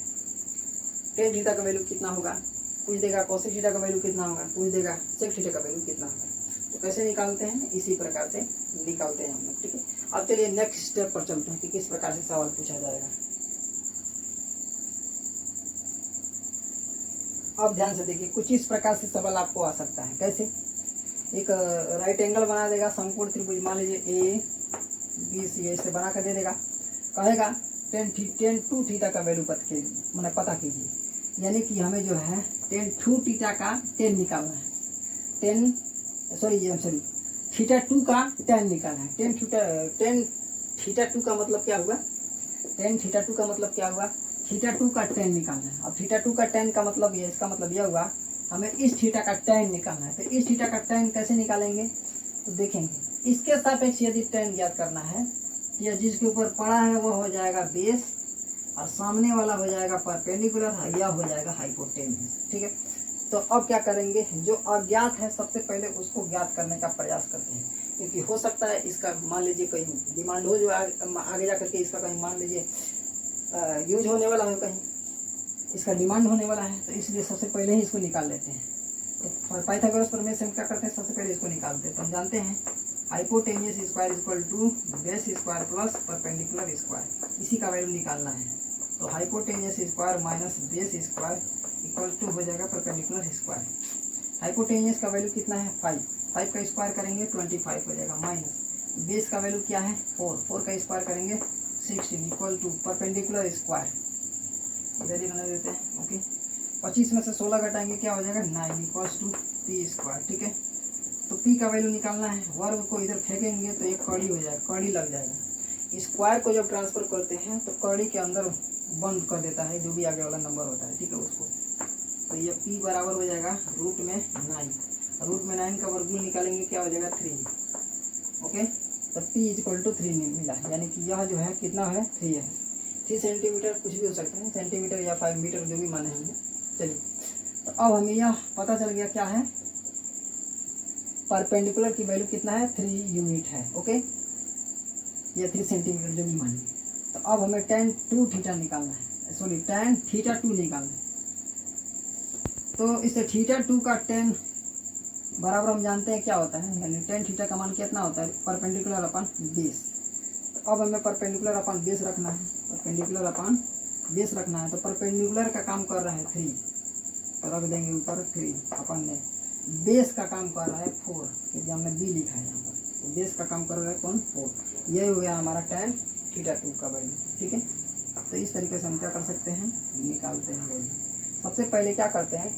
टेन थीटा का वैल्यू कितना होगा, पूछ देगा कोसेक थीटा का वैल्यू कितना होगा, पूछ देगा सेक थीटा का वैल्यू कितना होगा। तो कैसे निकालते हैं, इसी प्रकार से निकालते हैं हम लोग, ठीक है। अब चलिए नेक्स्ट स्टेप पर चलते हैं कि किस प्रकार से सवाल पूछा जाएगा। अब ध्यान से देखिए, कुछ इस प्रकार से सवाल आपको आ सकता है। कैसे? एक राइट एंगल बना देगा, समकोण त्रिभुज मान लीजिए ए बी सी, ऐसे बना कर दे देगा, कहेगा टेन टू थीटा का वैल्यू पता कीजिए, यानी कि हमें जो है टेन टू थीटा का टेन निकालना है, थीटा टू का टेन निकालना है। टेन थीटा टू का मतलब क्या हुआ, थीटा टू का टेन निकालना है। अब थीटा टू का टेन का मतलब ये, इसका मतलब यह हुआ हमें इस थीटा का टेन निकालना है। तो इस थीटा का टेन कैसे निकालेंगे, तो देखेंगे इसके सापेक्ष यदि टेन ज्ञात करना है, या जिसके ऊपर पड़ा है वो हो जाएगा बेस, और सामने वाला हो जाएगा परपेंडिकुलर, या हो जाएगा हाइपोटेन्यूज, ठीक है। तो अब क्या करेंगे, जो अज्ञात है सबसे पहले उसको ज्ञात करने का प्रयास करते हैं, क्योंकि हो सकता है इसका मान लीजिए कहीं डिमांड हो, जो आगे जा करके इसका कहीं मान लीजिए यूज होने वाला है, कहीं इसका डिमांड होने वाला है, तो इसलिए सबसे पहले ही इसको निकाल लेते हैं। तो पाइथागोरस प्रमेय से हम क्या करते हैं, सबसे पहले इसको निकालते हैं। तो हम जानते हैं hypotenuse square equal to base square plus perpendicular square, इसी का वैल्यू निकालना है। तो hypotenuse square minus base square equal to हो जाएगा परपेंडिकुलर स्क्वायर। हाइपोटेन्यूज का वैल्यू कितना है 5 का स्क्वायर करेंगे 25 हो जाएगा, माइनस बेस का वैल्यू क्या है 4 का स्क्वायर करेंगे 16 इक्वल टू परपेंडिकुलर स्क्वायर, इधर ही बना देते हैं, ओके। 25 में से 16 घटाएंगे क्या हो जाएगा 9 इक्वल्स टू पी स्क्वायर, ठीक है। तो पी का वैल्यू निकालना है, वर्ग को इधर फेंकेंगे तो एक कड़ी हो जाएगा, कड़ी लग जाएगा। स्क्वायर को जब ट्रांसफर करते हैं तो कड़ी के अंदर बंद कर देता है जो भी आगे वाला नंबर होता है, ठीक है, उसको। तो ये पी बराबर हो जाएगा रूट में 9 का वर्गमूल निकालेंगे क्या हो जाएगा 3, ओके। तो पी इक्वल टू 3 मिला, यानी कि यह जो है कितना है 3 है। 3 सेंटीमीटर कुछ भी हो सकता है, सेंटीमीटर या 5 मीटर जो भी माने होंगे। चलिए, तो अब हमें यह पता चल गया क्या है, परपेंडिकुलर की वैल्यू कितना है 3 यूनिट है, ओके, या 3 सेंटीमीटर जो भी माने। तो अब हमें tan 2 थीटा निकालना है, सॉरी tan थीटा 2 निकालना है। तो इससे थीटा 2 का tan बराबर हम जानते हैं क्या होता है, यानी tan थीटा का मान कितना होता है परपेंडिकुलर अपन बेस। तो अब हमें परपेंडिकुलर अपन बेस रखना है, तो परपेंडिकुलर का काम कर रहा है 3, तो रख देंगे ऊपर 3, अपन ने बेस का काम कर रहा है 4, क्योंकि हमने बी लिखा है यहाँ पर, तो बेस का काम कर रहा है कौन 4। ये हो गया हमारा tan थीटा 2 का वैल्यू, ठीक है। तो इस तरीके से हम क्या कर सकते हैं, निकालते हैं वैल्यू। सबसे पहले क्या करते हैं,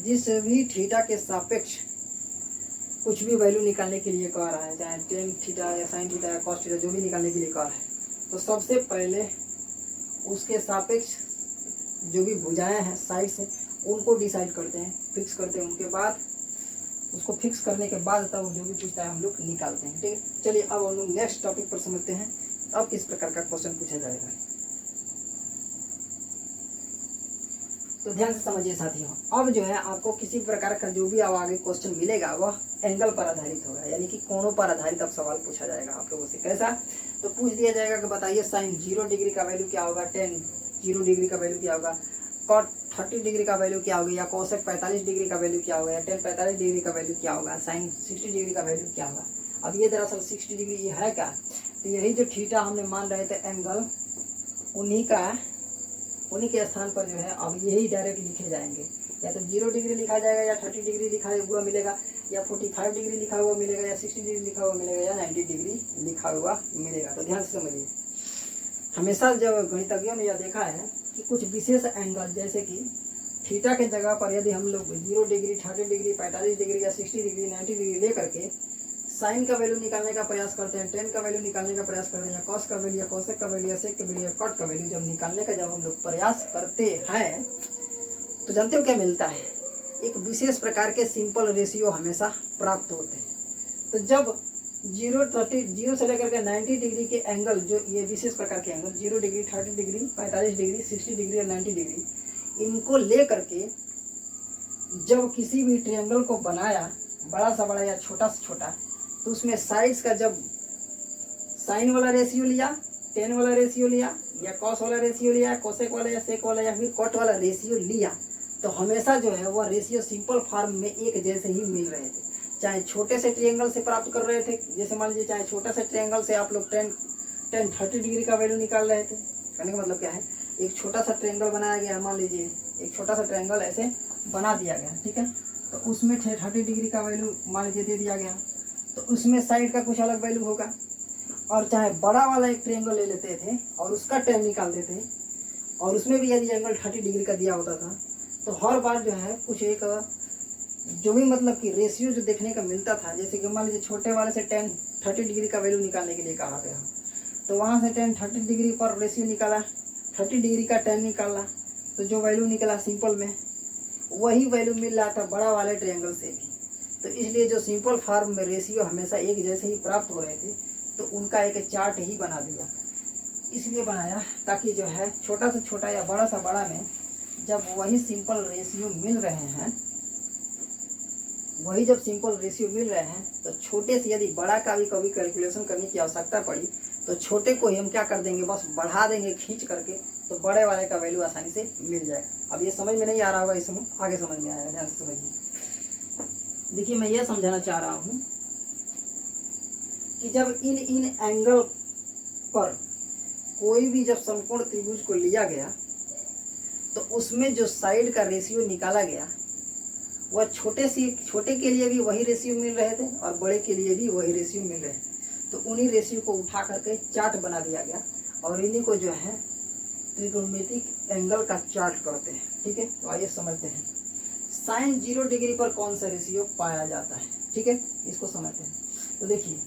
जिस भी थीटा के सापेक्ष कुछ भी वैल्यू निकालने के लिए कह रहा है, चाहे टेन थीटा या साइन थीटा या कॉस थीटा जो भी निकालने के लिए कह रहा है, तो सबसे पहले उसके सापेक्ष जो भी भुजाएं हैं साइड से उनको डिसाइड करते हैं, फिक्स करते हैं। उनके बाद उसको फिक्स करने के बाद तब जो भी पूछता है हम लोग निकालते हैं, ठीक है। चलिए अब हम लोग नेक्स्ट टॉपिक पर समझते हैं, अब किस प्रकार का क्वेश्चन पूछा जाएगा। तो ध्यान से समझिए साथियों, अब जो है आपको किसी प्रकार का जो भी अब आगे क्वेश्चन मिलेगा वह एंगल पर आधारित होगा, यानी कि कोणों पर आधारित अब सवाल पूछा जाएगा आप लोगों से। कैसा? तो पूछ दिया जाएगा कि बताइए साइन 0 डिग्री का वैल्यू क्या होगा, टेन 0 डिग्री का वैल्यू क्या होगा, कॉट 30 डिग्री का वैल्यू क्या होगा, या कोसेक 45 डिग्री का वैल्यू क्या होगा, या टेन 45 डिग्री का वैल्यू क्या होगा, साइन 60 डिग्री का वैल्यू क्या होगा। अब ये दरअसल 60 डिग्री ये है क्या, तो यही जो थीटा हमने मान रहे थे एंगल, उन्हीं के स्थान पर जो है अब यही डायरेक्ट लिखे जाएंगे, या तो 0 डिग्री लिखा जाएगा, या 30 डिग्री लिखा हुआ मिलेगा, या 45 डिग्री लिखा हुआ मिलेगा, या 60 डिग्री लिखा हुआ मिलेगा, या 90 डिग्री लिखा हुआ मिलेगा। तो ध्यान से समझिए, हमेशा जब गणितज्ञों ने यह देखा है कि कुछ विशेष एंगल, जैसे कि थीटा के जगह पर यदि हम लोग 0 डिग्री 30 डिग्री 45 डिग्री या 60 डिग्री 90 डिग्री ले करके साइन का वैल्यू निकालने का प्रयास करते हैं, टेन का वैल्यू निकालने का प्रयास करते हैं, या कॉस का वैल्यू, या कोसेक का वैल्यू, या सेक का वैल्यू, या कॉट का वैल्यू जब निकालने का जब हम लोग प्रयास करते हैं, तो जानते हो क्या मिलता है, एक विशेष प्रकार के सिंपल रेशियो हमेशा प्राप्त होते हैं। तो जब 0 से लेकर के 90 डिग्री के एंगल, जो ये विशेष प्रकार के angle 0 degree 30 degree 45 degree 60 degree और 90 डिग्री, इनको ले करके जब किसी भी ट्रायंगल को बनाया, बड़ा सा बड़ा या छोटा से छोटा, तो उसमें साइड्स का जब साइन वाला रेशियो लिया, टेन वाला रेशियो लिया, या कॉस वाला रेशियो लिया, कोसेक वाला या सेक वाला, या फिर कॉट वाला रेशियो लिया, तो हमेशा जो है वह रेशियो सिंपल फॉर्म में एक जैसे ही मिल रहे थे। चाहे छोटे से ट्रायंगल से प्राप्त कर रहे थे, जैसे मान लीजिए चाहे छोटा सा ट्रायंगल से आप लोग टेन 30 डिग्री का वैल्यू निकाल रहे थे। कहने का मतलब क्या है, एक छोटा सा ट्रायंगल बनाया गया, मान लीजिए एक छोटा सा ट्रायंगल ऐसे बना दिया गया, ठीक है। तो उसमें 30 डिग्री का वैल्यू मान लीजिए दे दिया गया, तो उसमें साइड का कुछ अलग वैल्यू होगा। और चाहे बड़ा वाला एक ट्रायंगल ले लेते थे और उसका टेन निकालते थे, और उसमें भी यदि एंगल 30 डिग्री का दिया होता था, तो हर बार जो है कुछ एक जो भी मतलब कि रेशियो जो देखने का मिलता था, जैसे कि मान लीजिए छोटे वाले से 30 डिग्री का वैल्यू निकालने के लिए कहा गया, तो वहाँ से 30 डिग्री पर रेशियो निकाला, 30 डिग्री का 10 निकाला, तो जो वैल्यू निकला सिंपल में वही वैल्यू मिल रहा था बड़ा वाले ट्रायंगल से भी। तो इसलिए जो सिंपल फॉर्म में रेशियो हमेशा एक जैसे ही प्राप्त हो रहे थे, तो उनका एक चार्ट ही बना दिया। इसलिए बनाया ताकि जो है छोटा से छोटा या बड़ा सा बड़ा में जब वही सिंपल रेशियो मिल रहे हैं, वही जब सिंपल रेशियो मिल रहे हैं, तो छोटे से यदि बड़ा का भी कभी कैलकुलेशन करने की आवश्यकता पड़ी, तो छोटे को ही हम क्या कर देंगे, बस बढ़ा देंगे खींच करके, तो बड़े वाले का वैल्यू आसानी से मिल जाएगा। अब ये समझ में नहीं आ रहा होगा, इसमें आगे समझ में आएगा, ध्यान से समझिए। देखिए मैं ये समझाना चाह रहा हूँ कि जब इन एंगल पर कोई भी जब समकोण त्रिभुज को लिया गया, तो उसमें जो साइड का रेशियो निकाला गया, वह छोटे के लिए भी वही रेशियो मिल रहे थे और बड़े के लिए भी वही रेशियो मिल रहे थे। तो उन्हीं रेशियो को उठा करके चार्ट बना दिया गया, और इन्हीं को जो है त्रिकोणमितिक एंगल का चार्ट कहते हैं, ठीक है। तो आइए समझते हैं sin 0 डिग्री पर कौन सा रेशियो पाया जाता है, ठीक है, इसको समझते हैं। तो देखिए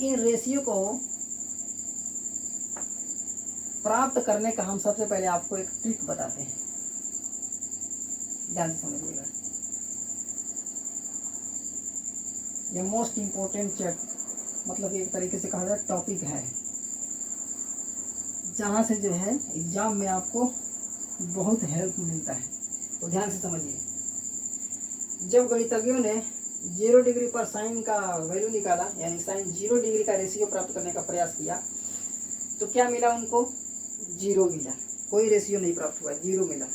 इन रेशियो को प्राप्त करने का हम सबसे पहले आपको एक ट्रिक बताते हैं, ध्यान से समझिएगा। ये मोस्ट इम्पोर्टेंट चैट मतलब एक तरीके से कहा जाए टॉपिक है, जहाँ से जो है एग्जाम में आपको बहुत हेल्प मिलता है। तो ध्यान से समझिए। जब गणितज्ञों ने 0 डिग्री पर साइन का वैल्यू निकाला, यानी साइन 0 डिग्री का रेशियो प्राप्त करने का प्रयास किया, तो क्या मिला उनको, 0 मिला, कोई रेशियो नहीं प्राप्त हुआ, 0 मिला।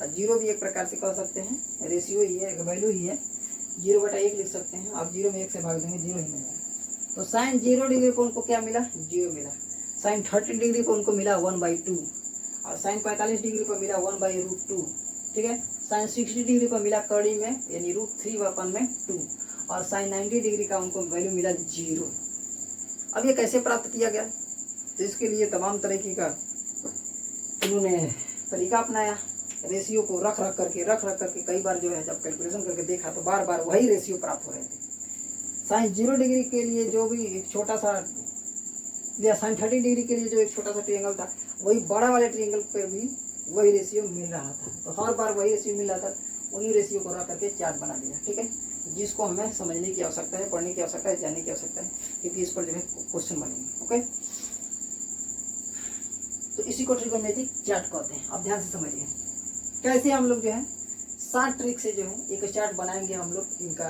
और 0 भी एक प्रकार से कह सकते हैं रेशियो ही है, एक वैल्यू ही है, 0/1 लिख सकते हैं। आप 0 में 1 से भाग देंगे 0 ही मिलेगा। तो साइन 0 डिग्री पर उनको क्या मिला, 0 मिला। साइन 30 डिग्री पर उनको मिला 1/2, और साइन 45 डिग्री पर मिला 1/√2, ठीक है। साइन 60 डिग्री पर मिला कड़ी में यानी √3/2, और साइन 90 डिग्री का उनको वैल्यू मिला 0। अब ये कैसे प्राप्त किया गया, तो इसके लिए तमाम तरीके का उन्होंने तरीका अपनाया। रेशियो को रख रख करके कई बार जो है जब कैलकुलेशन करके देखा, तो बार बार वही रेशियो प्राप्त हो रहे थे। साइन 0 डिग्री के लिए जो भी एक छोटा सा, या साइन 30 डिग्री के लिए जो एक छोटा सा ट्रायंगल था, वही बड़ा वाले ट्रायंगल पर भी वही रेशियो मिल रहा था। तो हर बार वही रेशियो मिल रहा था, उन्हीं रेशियो को रख करके चार्ट बना दिया, ठीक है, जिसको हमें समझने की आवश्यकता है, पढ़ने की आवश्यकता है, जानने की आवश्यकता है, क्योंकि इस पर जो है क्वेश्चन बनेंगे, ओके। तो इसी को त्रिकोणमितिक चार्ट कहते हैं। अब ध्यान से समझिए कैसे हम लोग जो है 7 ट्रिक से जो है एक चार्ट बनाएंगे हम लोग इनका,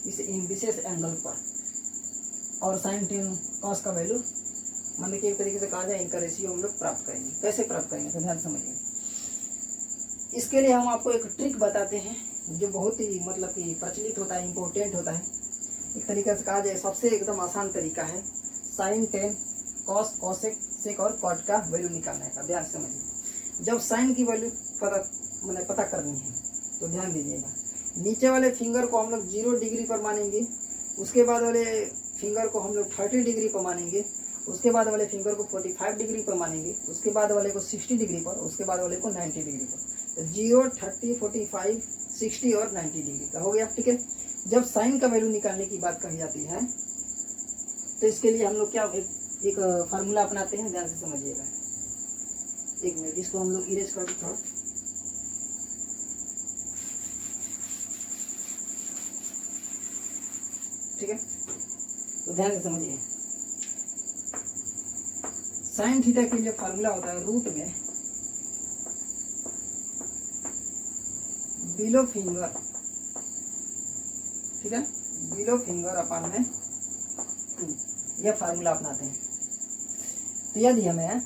इस इन विशेष एंगल पर, और साइन 10 कॉस का वैल्यू मतलब कि एक तरीके से कहा जाए इनका रेशियो हम लोग प्राप्त करेंगे। कैसे प्राप्त करेंगे, तो ध्यान समझिए। इसके लिए हम आपको एक ट्रिक बताते हैं जो बहुत ही मतलब कि प्रचलित होता है, इम्पोर्टेंट होता है। एक तरीके से कहा जाए सबसे एकदम आसान तरीका है साइन 10 कॉस, कॉसेक, सेक और कॉट का वैल्यू निकालने का। ध्यान समझिए। जब साइन की वैल्यू पता करनी है, तो ध्यान दीजिएगा, नीचे वाले फिंगर को हम लोग 0 डिग्री पर मानेंगे, उसके बाद वाले फिंगर को हम लोग 30 डिग्री पर मानेंगे, उसके बाद वाले फिंगर को 45 डिग्री पर मानेंगे, उसके बाद वाले को 60 डिग्री पर, उसके बाद वाले को 90 डिग्री पर। तो 0, 30, 45, 60 और 90 डिग्री का हो गया, ठीक है। जब साइन का वैल्यू निकालने की बात कही जाती है, तो इसके लिए हम लोग क्या एक फार्मूला अपनाते हैं, ध्यान से समझिएगा। एक मिनट, इसको हम लोग इरेज कर दें थोड़ा। ठीक है, तो ध्यान से समझिए। साइन थीटा के लिए फार्मूला होता है रूट में बिलो फिंगर, ठीक है, बिलो फिंगर अपन में 2, यह फार्मूला अपनाते हैं। तो यदि हमें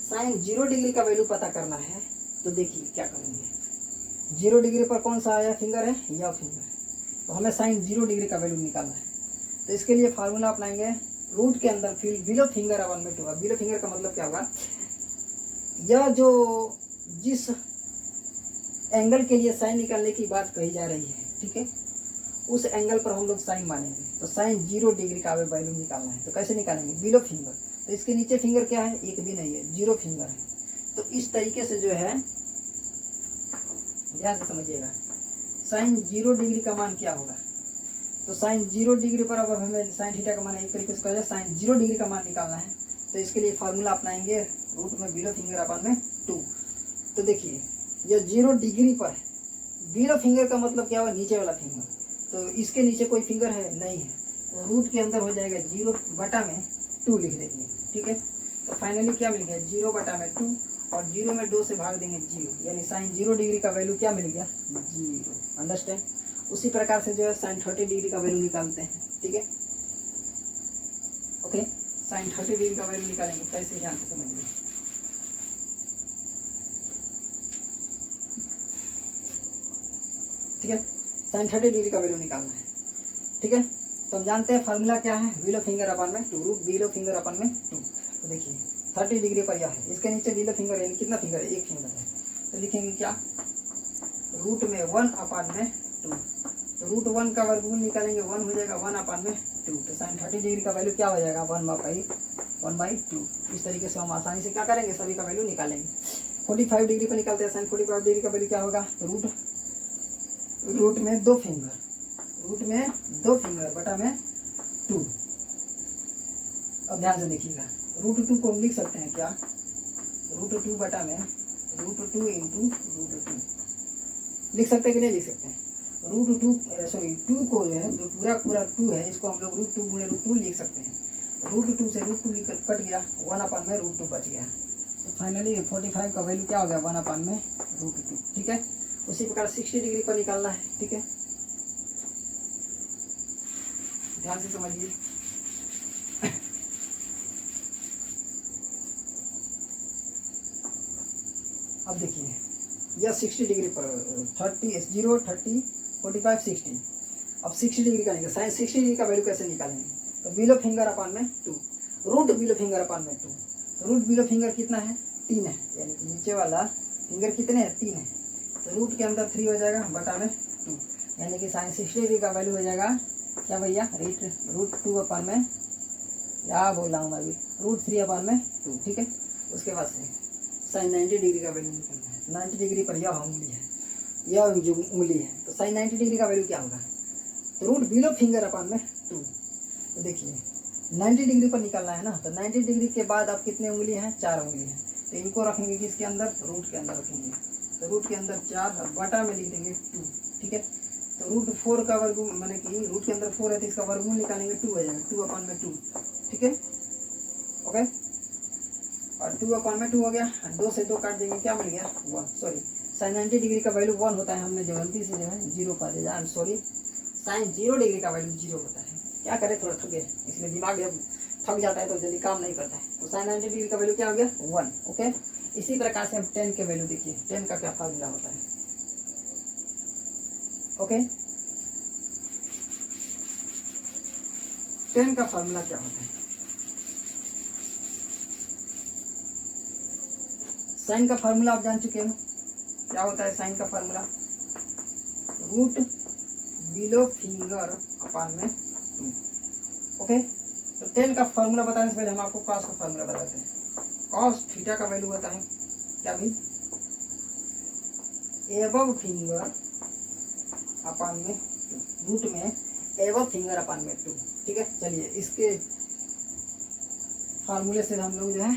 साइन 0 डिग्री का वैल्यू पता करना है, तो देखिए क्या करेंगे। 0 डिग्री पर कौन सा आया फिंगर है, यह फिंगर। तो हमें साइन 0 डिग्री का वैल्यू निकालना है। तो इसके लिए फार्मूला अपनाएंगे, रूट के अंदर फिर बिलो फिंगर अपन में 2। बिलो फिंगर का मतलब क्या होगा, यह जो जिस एंगल के लिए साइन निकालने की बात कही जा रही है, ठीक है, उस एंगल पर हम लोग साइन मानेंगे। तो साइन 0 डिग्री का वैल्यू निकालना है। तो कैसे निकालेंगे, बिलो फिंगर। तो इसके नीचे फिंगर क्या है, एक भी नहीं है, 0 फिंगर है। तो इस तरीके से जो है ध्यान से समझिएगा, साइन 0 डिग्री का मान क्या होगा। तो साइन 0 डिग्री पर अब हमें साइन थीटा का मान एक तरीके से कहा साइन 0 डिग्री का मान निकालना है। तो इसके लिए फार्मूला अपनाएंगे, रूट में बिलो फिंगर अपन में 2। तो देखिए यह 0 डिग्री पर है, बिलो फिंगर का मतलब क्या हुआ, नीचे वाला फिंगर। तो इसके नीचे कोई फिंगर है नहीं है, तो रूट के अंदर हो जाएगा 0/2 लिख देंगे, ठीक है। तो फाइनली क्या मिल गया, 0/2 और 0 में 2 से भाग देंगे 0, यानी साइन 0 डिग्री का वैल्यू क्या मिल गया, 0। अंडरस्टैंड। उसी प्रकार से जो है साइन 30 डिग्री का वैल्यू निकालते हैं, ठीक है। ओके, साइन 30 डिग्री का वैल्यू निकालेंगे, कैसे ध्यान से समझिए। ठीक है, साइन 30 डिग्री का वैल्यू निकालना है, ठीक है। तो हम जानते हैं फार्मूला क्या है, बिलो फिंगर अपन में 2, रूट बिलो फिंगर अपन में 2। तो देखिए 30 डिग्री पर यह है, इसके नीचे बिलो फिंगर यानी कितना फिंगर है, एक फिंगर है। तो लिखेंगे क्या, रूट में 1/2। तो रूट 1 का वर्गमूल निकालेंगे, 1 हो जाएगा 1/2। तो साइन 30 डिग्री का वैल्यू क्या हो जाएगा, 1/2। इस तरीके से हम आसानी से क्या करेंगे, सभी का वैल्यू निकालेंगे। 45 डिग्री पर निकालते हैं, साइन 45 डिग्री का वैल्यू क्या होगा, तो रूट में 2 फिंगर, रूट में 2 फिंगर बटा में 2। अब ध्यान से देखिएगा, रूट 2 को हम लिख सकते हैं क्या, रूट 2 बटा में रूट 2 इंटू रूट 2 लिख सकते हैं कि नहीं लिख सकते हैं। रूट 2 सॉरी 2 को जो है, जो पूरा 2 है, इसको हम लोग रूट 2 गुणे रूट 2 लिख सकते हैं। रूट 2 से रूट 2 कट गया, 1/√2 बच गया। तो फाइनली 45 का वैल्यू क्या हो गया, 1/√2, ठीक है। उसी प्रकार 60 डिग्री पर निकालना है, ठीक है। ध्यान से समझिए। अब देखिए यह 60 डिग्री पर 30 0 30 45 60। अब 60 डिग्री का निकाल, साइन 60 डिग्री का वैल्यू कैसे निकालेंगे, तो बिलो फिंगर अपन में 2, रूट बिलो फिंगर अपन में 2। तो रूट बिलो फिंगर कितना है, 3 है, यानी कि नीचे वाला फिंगर कितने हैं, 3 है। तो रूट के अंदर 3 हो जाएगा बटा में 2, यानी कि साइन 60 डिग्री का वैल्यू हो जाएगा क्या भैया, रूट 2 अपन में, क्या बोल रहा हूँ मैं अभी, रूट 3 अपन में 2, ठीक है। उसके बाद से साइन 90 डिग्री का वैल्यू निकालना है। 90 डिग्री पर यह उंगली है, यह जो उंगली है, तो साइन 90 डिग्री का वैल्यू क्या होगा, तो रूट बिलो फिंगर अपन में 2। तो देखिए 90 डिग्री पर निकालना है ना, तो 90 डिग्री के बाद आप कितने उंगली हैं, 4 उंगली हैं। तो इनको रखेंगे किसके अंदर, रूट के अंदर रखेंगे। तो रूट के अंदर 4 बटा में लिख देंगे 2, ठीक है। तो रूट 4 का वर्गमूल, मैंने कि रूट के अंदर 4 है, तो इसका वर्गमूल निकालेंगे, 2 हो जाएगा, 2/2, ठीक है। ओके, और 2/2 हो गया, 2 से 2 काट देंगे, क्या मिल गया, 1। सॉरी, साइन 90 डिग्री का वैल्यू 1 होता है, हमने जो गलती से जो है 0 पा दिया, I am sorry. Sine 0 degree का वैल्यू 0 होता है, क्या करें, थोड़ा थक गए, इसलिए दिमाग जब थक जाता है तो जल्दी काम नहीं करता है। तो साइन 90 डिग्री का वैल्यू क्या हो गया, 1। ओके, इसी प्रकार से हम 10 के वैल्यू देखिए, 10 का क्या फार्मूला होता है। ओके, 10 का फार्मूला क्या होता है, साइन का फार्मूला आप जान चुके हो, क्या होता है साइन का फार्मूला, रूट बिलो फिंगर अपन में 2। ओके, तो 10 का फार्मूला बताने से पहले हम आपको कॉस का फार्मूला बताते हैं। कॉस थीटा का वैल्यू होता है क्या भाई, एबव फिंगर अपन में 2, रूट में एबव फिंगर अपन में 2, ठीक है। चलिए इसके फार्मूले से हम लोग जो है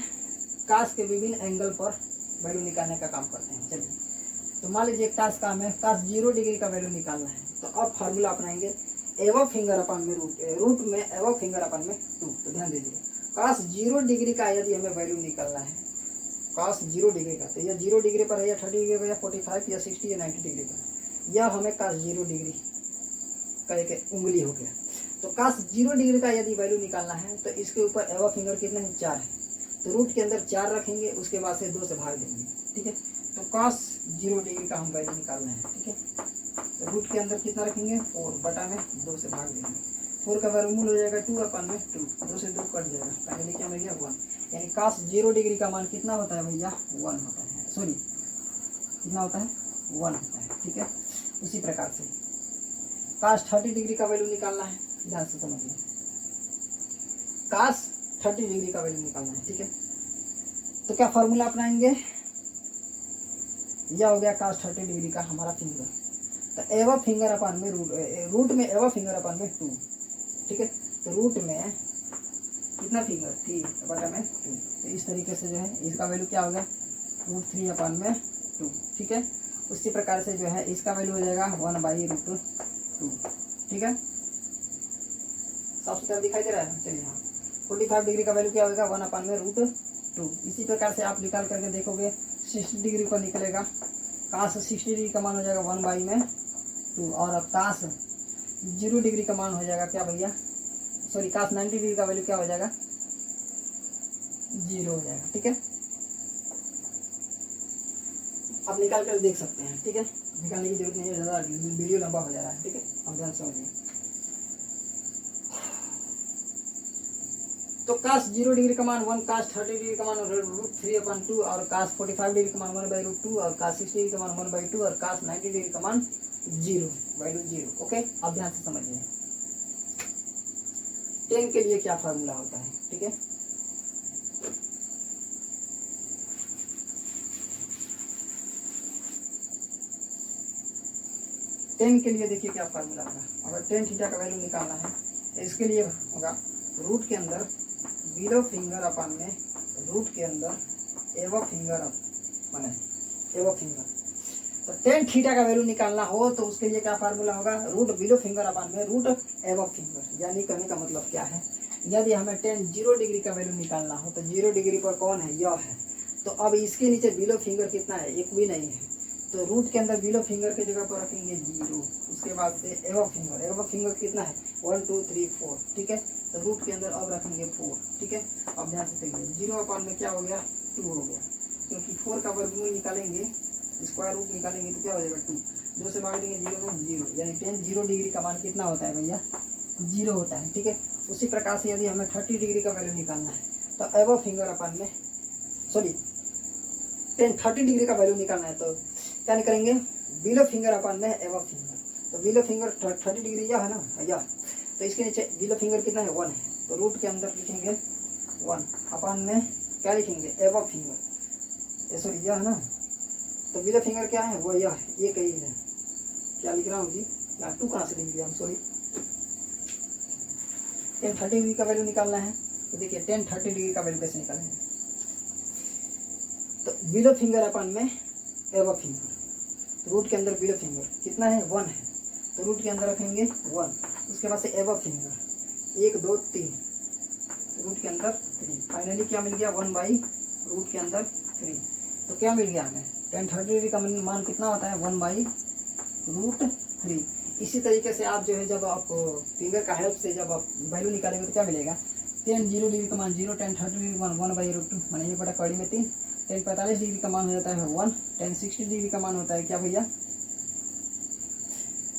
कास के विभिन्न एंगल पर वैल्यू निकालने का काम करते हैं। चलिए, तो मान लीजिए कास का हमें कास 0 डिग्री का वैल्यू निकालना है, तो अब फार्मूला अपनाएंगे, एबव फिंगर अपन में रूट में एबव फिंगर अपन में 2। तो ध्यान दीजिए, कास 0 डिग्री का यदि हमें वैल्यू निकालना है, कास 0 डिग्री का, तो यह 0 डिग्री पर है, या 30 डिग्री पर, या 45 या 60 या 90 डिग्री पर, यह हमें कास 0 डिग्री का एक उंगली हो गया। तो कास 0 डिग्री का यदि वैल्यू निकालना है, तो इसके ऊपर एबव फिंगर कितने हैं, 4 है। तो रूट के अंदर 4 रखेंगे, उसके बाद से 2 से भाग देंगे, ठीक है। तो कॉस 0 डिग्री का हम वैल्यू निकालना है, ठीक है। तो रूट के अंदर कितना रखेंगे 4 बटा में 2 से भाग देंगे। 4 का वर्गमूल हो जाएगा 2 अपन में 2, 2 से 2 कट जाएगा, फाइनली क्या मिल गया 1। यानी cos 0 डिग्री का मान कितना होता है भैया 1 होता है, सॉरी कितना होता है 1 होता है, ठीक है। उसी प्रकार से cos 30 डिग्री का वैल्यू निकालना है, ध्यान से समझिए। cos 30 डिग्री का वैल्यू निकालना है, ठीक है। तो क्या फॉर्मूला अपनाएंगे, यह हो गया cos 30 डिग्री का हमारा फिंगर, तो एव फिंगर अपन में रूट में एव फिंगर अपन में 2, ठीक है। तो रूट में कितना फिंगर 3 बटा में 2, तो इस तरीके से जो है इसका वैल्यू क्या होगा √3 अपन में 2, ठीक है। उसी प्रकार से जो है इसका वैल्यू हो जाएगा 1/√2, ठीक है। साफ सुथरा दिखाई दे रहा है। चलिए हाँ, 45 डिग्री का वैल्यू क्या होगा 1 अपन में √2। इसी प्रकार से आप निकाल करके देखोगे 60 डिग्री पर निकलेगा, cos 60 डिग्री का मान हो जाएगा 1/2, और अब cos 0 डिग्री का मान हो जाएगा क्या भैया, सॉरी cos 90 डिग्री का वैल्यू क्या हो जाएगा 0 हो जाएगा, ठीक है। आप निकाल कर देख सकते हैं, ठीक है। निकालने की जरूरत नहीं है, ज़्यादा वीडियो लंबा हो जा रहा है, ठीक है। अब ध्यान समझिए। तो cos 0 डिग्री का मान 1, cos 30 डिग्री का मान √3/2, और cos 45 डिग्री का मान 1/√2, और cos 60 डिग्री का मान 1/2, और cos 90 डिग्री का मान 0, वैल्यू 0। ओके, अब ध्यान से समझिए tan के लिए क्या फार्मूला होता है, ठीक है। tan के लिए देखिए क्या फार्मूला होगा, अगर tan थीटा का वैल्यू निकालना है तो इसके लिए होगा रूट के अंदर बिलो फिंगर अपन में रूट के अंदर एव फिंगर बने एव फिंगर। तो tan थीटा का वैल्यू निकालना हो तो उसके लिए क्या फार्मूला होगा, रूट बिलो फिंगर अपन में रूट एव फिंगर। यानी कहने का मतलब क्या है, यदि हमें tan 0 डिग्री का वैल्यू निकालना हो तो 0 डिग्री पर कौन है, यह है। तो अब इसके नीचे बिलो फिंगर कितना है, एक भी नहीं है, तो रूट के अंदर बिलो फिंगर की जगह पर रखेंगे 0। उसके बाद से एव फिंगर कितना है 1 2 3 4, ठीक है। तो रूट के अंदर अब रखेंगे 4, ठीक है। अब ध्यान से देखिए 0 अपन में क्या हो गया 2 हो गया, क्योंकि 4 का वर्गमूल निकालेंगे, स्क्वायर रूट निकालेंगे तो क्या हो जाएगा 2, 2 से भाग देंगे 0 में 0, यानी tan 0 डिग्री का मान कितना होता है भैया 0 होता है, ठीक है। उसी प्रकार से यदि हमें 30 डिग्री का वैल्यू निकालना है तो एव फिंगर अपन में सॉरी tan 30 डिग्री का वैल्यू निकालना है तो क्या करेंगे बिलो फिंगर अपन में एव फिंगर। तो बिलो फिंगर 30 डिग्री यह है ना, यह, तो इसके नीचे बिलो फिंगर कितना है 1 है, तो रूट के अंदर लिखेंगे 1 अपन में क्या लिखेंगे एव फिंगर, सॉरी यह है ना, तो बिलो फिंगर क्या है वो यह है, ये कहीं है, क्या लिख रहा हूँ जी यहाँ 2 कहाँ से लिख दिया हम, सॉरी। tan 30 डिग्री का वैल्यू निकालना है तो देखिए tan 30 डिग्री का वैल्यू कैसे निकालेंगे, तो बिलो फिंगर अपन में एव फिंगर, रूट के अंदर बिलो फिंगर कितना है 1 है, तो रूट के अंदर रखेंगे 1, उसके बाद से एव फिंगर 1 2 3, रूट के अंदर 3, फाइनली क्या मिल गया 1/रूट के अंदर 3। तो क्या मिल गया हमें tan 30 डिग्री का मान कितना होता है 1/√3। इसी तरीके से आप जो है जब आप फिंगर का हेल्प से जब आप वैल्यू निकालेंगे तो क्या मिलेगा, tan 0 डिग्री का मान 0, tan 30 डिग्री का मान 1/√2, माने 1 बटा कड़ी में 3, tan 45 डिग्री का मान हो जाता है 1, tan 60 डिग्री का मान होता है क्या भैया,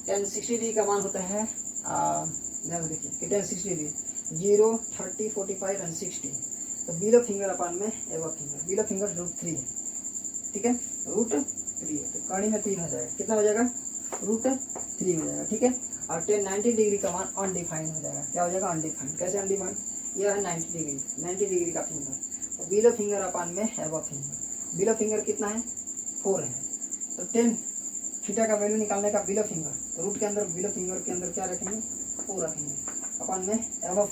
tan 60 डिग्री का मान होता है देखिए tan 60 डिग्री 0 30 45 एंड 60, तो बिलो फिंगर अपन में एव फिंगर, बिलो फिंगर √3 है, ठीक है, √3 है, तो कड़ी में 3 हो जाएगा, कितना हो जाएगा √3 हो जाएगा, ठीक है। और tan 90 डिग्री का मान अनडिफाइंड हो जाएगा, क्या हो जाएगा अनडिफाइंड, कैसे अनडिफाइंड, यह है 90 डिग्री का फिंगर, तो बिलो फिंगर अपन में एव फिंगर, बिलो फिंगर कितना है 4 है, तो tan थीटा का वैल्यू निकालने का बिलो फिंगर, तो रूट के अंदर बिलो फिंगर के अंदर क्या रखेंगे 4 रखेंगे, अपन में एव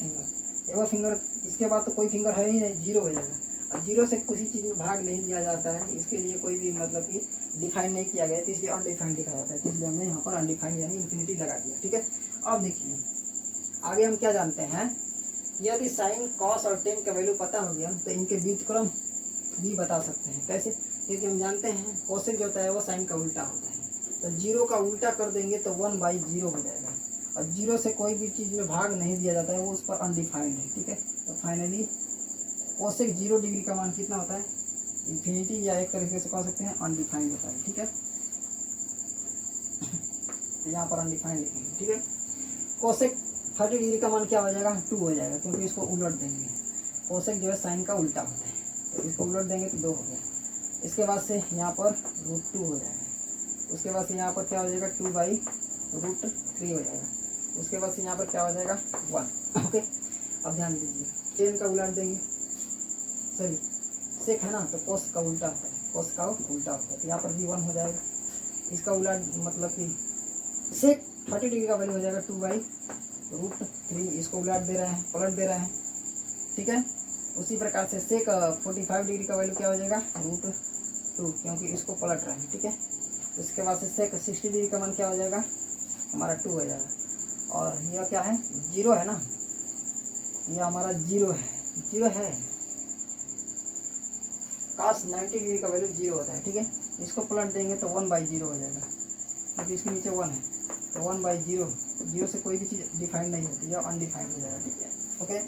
फिंगर, इसके बाद तो कोई फिंगर है ही नहीं, 0 हो जाएगा, और 0 से किसी चीज़ में भाग नहीं दिया जाता है, इसके लिए कोई भी मतलब कि डिफाइन नहीं किया गया, तो इसलिए अनडिफाइंड लिखा जाता है, तो इसलिए हमने यहाँ पर अनडिफाइंड यानी इन्फिनिटी लगा दिया, ठीक है। अब देखिए आगे हम क्या जानते हैं, यदि साइन कॉस और tan का वैल्यू पता हो गया तो इनके व्युत्क्रम भी बता सकते हैं, कैसे, क्योंकि हम जानते हैं कोसेक जो होता है वो साइन का उल्टा होता है, तो 0 का उल्टा कर देंगे तो 1/0 हो जाएगा, और 0 से कोई भी चीज़ में भाग नहीं दिया जाता है, वो उस पर अनडिफाइंड है, ठीक है। तो फाइनली कोसेक 0 डिग्री का मान कितना होता है इन्फिनिटी, या एक तरीके से कह सकते हैं अनडिफाइंड होता है, ठीक है। तो यहाँ पर अनडिफाइंड लिखेंगे, ठीक है। कोसेक 30 डिग्री का मान क्या हो जाएगा, 2 हो जाएगा, क्योंकि इसको उलट देंगे। कोसेक जो है साइन का उल्टा होता है, तो इसको उलट देंगे तो 2 हो गया। इसके बाद से यहाँ पर √2 हो जाएगा। उसके बाद से यहाँ पर क्या हो जाएगा, 2/√3 हो जाएगा। उसके बाद से यहाँ पर क्या हो जाएगा, 1। ओके, अब ध्यान दीजिए, टेन का उलट देंगे, सॉरी सेक है ना, तो कोस का उल्टा होता है, कोस का उल्टा होता है, तो यहाँ पर भी 1 हो जाएगा। इसका उलट मतलब कि सेक 30 डिग्री का वैल्यू हो जाएगा 2/√3। इसको उलट दे रहे हैं, पलट दे रहे हैं, ठीक है। उसी प्रकार से सेक 45 डिग्री का वैल्यू क्या हो जाएगा, √2, क्योंकि इसको पलट रहे हैं, ठीक है। उसके बाद से सेक 60 डिग्री का मान क्या हो जाएगा, हमारा 2 हो जाएगा। और यह क्या है, 0 है ना, यह हमारा 0 है, 0 है। cos 90 डिग्री का वैल्यू 0 होता है, ठीक है। इसको पलट देंगे तो 1/0 हो जाएगा, क्योंकि इसके नीचे 1 है, तो 1/0, 0 से कोई भी चीज़ डिफाइंड नहीं होती, या अनडिफाइंड हो जाएगा, ठीक है। ओके,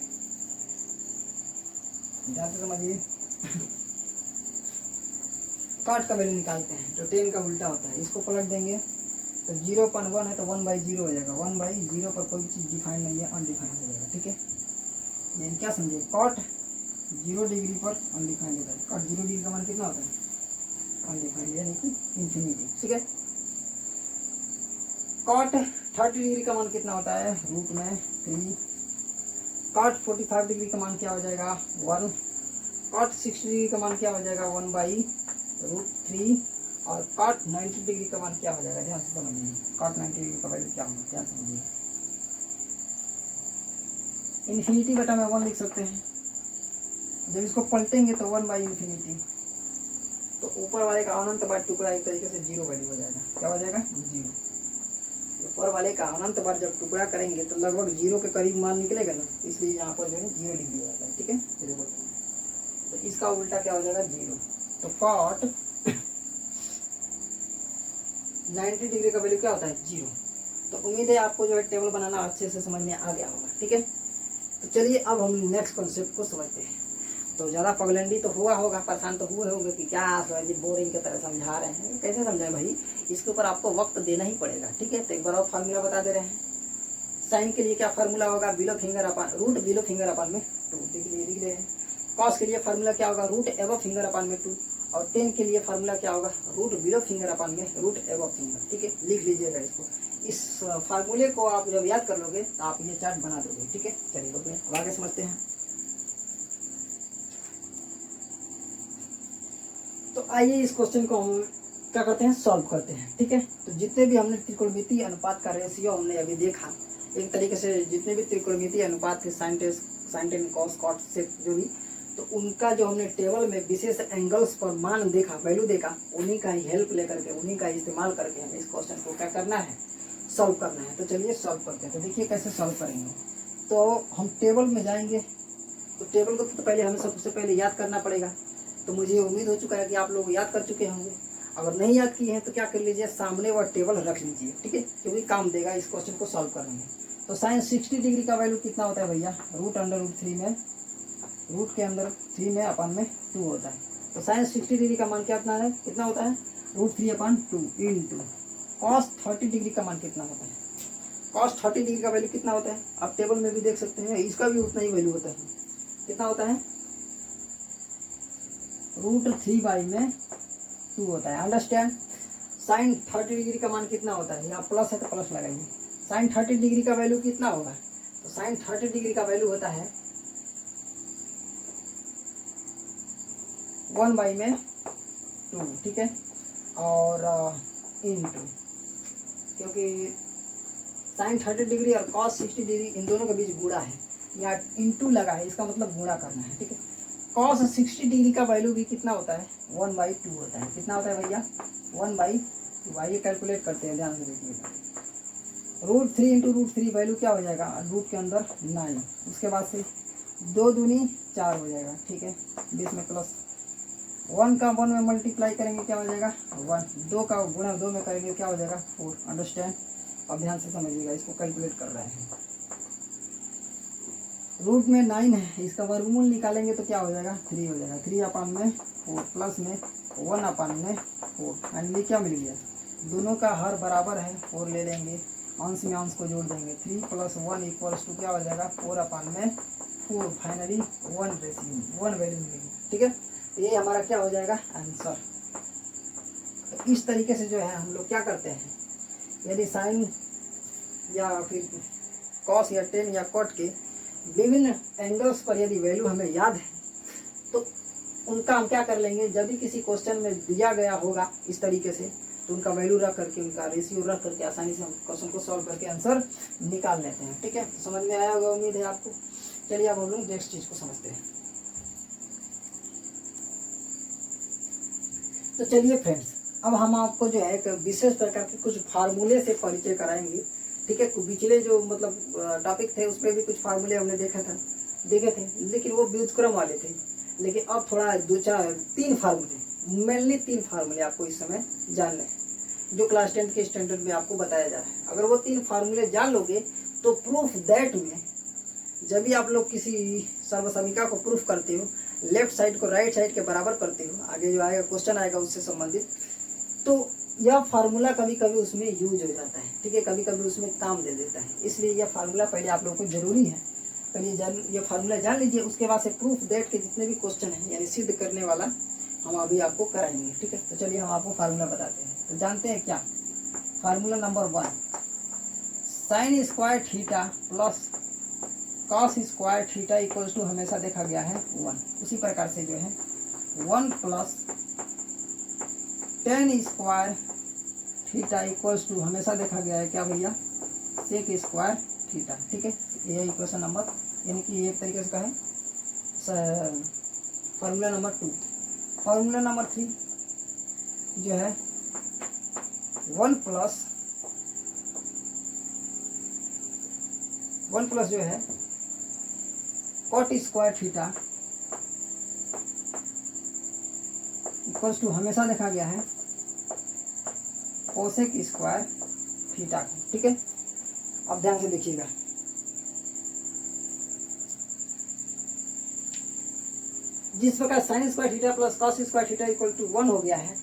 ध्यान से समझिए। काट का वैल्यू निकालते हैं, तो 10 का उल्टा होता है, इसको पलट देंगे तो 0/1 है, तो 1/0 हो जाएगा। 1/0 पर कोई भी चीज़ डिफाइंड नहीं है, अनडिफाइंड हो जाएगा, ठीक है। ये क्या समझे, कॉट 0 डिग्री पर अनडिफाइंड होता है। कॉट 0 डिग्री का मान कितना होता है, अनडिफाइंड, यानी कि इंफिनिटी, ठीक है। कॉट 30 डिग्री का मान कितना होता है, √3। कॉट 45 डिग्री का मान क्या हो जाएगा, 1। कॉट 60 डिग्री का मान क्या हो जाएगा, 1/√3। और कॉट 90 डिग्री का मान क्या हो जाएगा, ध्यान से समझिए। कॉट 90 डिग्री का वैल्यू क्या होगा, ध्यान समझिए। इन्फिनिटी बटा में 1 लिख सकते हैं। जब इसको पलटेंगे तो 1/∞, तो ऊपर वाले का अनंत बार टुकड़ा एक तरीके से 0 वैल्यू हो जाएगा। क्या हो जाएगा, 0। ऊपर वाले का अनंत बार जब टुकड़ा करेंगे तो लगभग 0 के करीब मान निकलेगा ना, इसलिए यहाँ पर जो है 0 डिग्री हो जाता है, ठीक है। तो इसका उल्टा क्या हो जाएगा, 0। तो कॉट 90 डिग्री का वैल्यू क्या होता है, 0। तो उम्मीद है आपको जो है टेबल बनाना अच्छे से समझ में आ गया होगा, ठीक है। तो चलिए अब हम नेक्स्ट कॉन्सेप्ट को समझते हैं। तो ज़्यादा पगलंडी तो हुआ होगा, परेशान तो हुए होंगे कि क्या सर जी बोरिंग की तरह समझा रहे हैं, कैसे समझाएं भाई, इसके ऊपर आपको वक्त देना ही पड़ेगा, ठीक है। तो एक बार और फार्मूला बता दे रहे हैं। साइन के लिए क्या फार्मूला होगा, बिलो फिंगर अपान √बिलो फिंगर अपान में 2, लिख रहे हैं। कॉस के लिए फार्मूला क्या होगा, √एबव फिंगर अपान में 2। और 10 के लिए फार्मूला क्या होगा, √बिलो फिंगर अपान में √एबव फिंगर, ठीक है। लिख लीजिएगा इसको। इस फार्मूले को आप जब याद कर लोगे तो आप ये चार्ट बना दोगे, ठीक है। चलिए ओके, अब आगे समझते हैं। तो आइए इस क्वेश्चन को हम क्या करते हैं, सॉल्व करते हैं, ठीक है। तो जितने भी हमने त्रिकोणमितीय अनुपात का रेशियो हमने अभी देखा, एक तरीके से जितने भी त्रिकोणमितीय अनुपात थे, sine tan cos cot sec जो भी, तो उनका जो हमने टेबल में विशेष एंगल्स पर मान देखा, वैल्यू देखा, उन्हीं का ही हेल्प लेकर के, उन्हीं का इस्तेमाल करके हमें इस क्वेश्चन को क्या करना है, सॉल्व करना है। तो चलिए सॉल्व करते हैं। तो देखिए कैसे सॉल्व करेंगे। तो हम टेबल में जाएंगे, तो टेबल को तो पहले हमें सबसे पहले याद करना पड़ेगा। तो मुझे उम्मीद हो चुका है कि आप लोग याद कर चुके होंगे। अगर नहीं याद किए हैं तो क्या कर लीजिए, सामने वह टेबल रख लीजिए, ठीक है, क्योंकि काम देगा इस क्वेश्चन को सॉल्व करने में। तो साइन 60 डिग्री का वैल्यू कितना होता है भैया, √√3 में, रूट के अंदर 3 में अपान में 2 होता है। तो साइन 60 डिग्री का मान कितना होता है, √3/2 इंटू कॉस 30 डिग्री का मान कितना होता है, कॉस 30 डिग्री का वैल्यू कितना होता है, आप टेबल में भी देख सकते हैं, इसका भी उतना ही वैल्यू होता है। कितना होता है, √3/2 होता है। अंडरस्टैंड। साइन 30 डिग्री का मान कितना होता है, यहाँ प्लस है तो प्लस लगाइए। साइन 30 डिग्री का वैल्यू कितना होगा, तो साइन 30 डिग्री का वैल्यू होता है 1/2, ठीक है। और इंटू, क्योंकि साइन 30 डिग्री और कॉस 60 डिग्री इन दोनों के बीच गुणा है, यहाँ इंटू लगा है, इसका मतलब गुणा करना है, ठीक है। कॉस 60 डिग्री का वैल्यू भी कितना होता है, 1/2 होता है। कितना होता है भैया, 1/2। आइए कैलकुलेट करते हैं, ध्यान से देखिएगा। √3 इंटू √3 वैल्यू क्या हो जाएगा, रूट के अंदर 9, उसके बाद से 2 दूनी 4 हो जाएगा, ठीक है। बीच में प्लस 1 का 1 में मल्टीप्लाई करेंगे क्या हो जाएगा 1, 2 का गुणा 2 में करेंगे क्या हो जाएगा 4। अंडरस्टैंड। अब ध्यान से समझिएगा, इसको कैलकुलेट कर रहे हैं। रूट में 9 है, इसका वर्गमूल निकालेंगे तो क्या हो जाएगा 3 हो जाएगा। 3/4 प्लस में 1/4, फाइनली क्या मिल गया दोनों का हर बराबर है 4 ले लेंगे, अंश में अंश को जोड़ देंगे, 3 + 1 = क्या हो जाएगा 4/4। फाइनली 1 वैल्यू मिलेगी। ठीक है, तो ये हमारा क्या हो जाएगा आंसर। तो इस तरीके से जो है हम लोग क्या करते हैं, यदि साइन या फिर कॉस या टेन या कॉट के विभिन्न एंगल्स पर यदि वैल्यू हमें याद है तो उनका हम क्या कर लेंगे, जब भी किसी क्वेश्चन में दिया गया होगा इस तरीके से तो उनका वैल्यू रख करके, उनका रेशियो रख करके आसानी से हम क्वेश्चन को सॉल्व करके आंसर निकाल लेते हैं। ठीक है, तो समझ में आया होगा, उम्मीद है आपको। चलिए अब हम लोग नेक्स्ट चीज को समझते हैं। तो चलिए फ्रेंड्स, अब हम आपको जो है एक विशेष प्रकार के कुछ फार्मूले से परिचय कराएंगे। ठीक है, पिछले जो मतलब टॉपिक थे उस पर भी कुछ फार्मूले हमने देखे थे, लेकिन वो व्युत्क्रम वाले थे। लेकिन अब थोड़ा 3 फार्मूले, मेनली 3 फार्मूले आपको इस समय जानने हैं जो क्लास 10 के स्टैंडर्ड में आपको बताया जा रहा है। अगर वो 3 फार्मूले जान लोगे तो प्रूफ दैट में जब भी आप लोग किसी सर्वसमीका को प्रूफ करते हो, लेफ्ट साइड को राइट साइड के बराबर करते हो, आगे जो आएगा क्वेश्चन आएगा उससे संबंधित, तो यह फार्मूला कभी कभी उसमें यूज हो जाता है। ठीक है, कभी कभी उसमें काम दे देता है, इसलिए यह फार्मूला पहले आप लोगों को जरूरी है। पहले ये फार्मूला जान लीजिए, उसके बाद से प्रूफ दैट के जितने भी क्वेश्चन हैं यानी सिद्ध करने वाला हम अभी आपको कराएंगे। ठीक है, तो चलिए हम आपको फार्मूला बताते हैं। तो जानते हैं क्या, formula number 1, sine square theta plus cos square theta equals to हमेशा देखा गया है 1। उसी प्रकार से जो है 1 + tan square theta equals to हमेशा देखा गया है क्या भैया, सेक स्क्वायर थीटा। ठीक है, यह इक्वेशन नंबर यानी कि एक तरीके से कहें फार्मूला नंबर 2। फार्मूला नंबर 3 जो है 1 प्लस जो है cot square theta equals to हमेशा देखा गया है कोसेक स्क्वायर थीटा को। ठीक है, अब ध्यान से देखिएगा, जिस प्रकार sine square theta plus cos square theta equal to 1 हो गया है,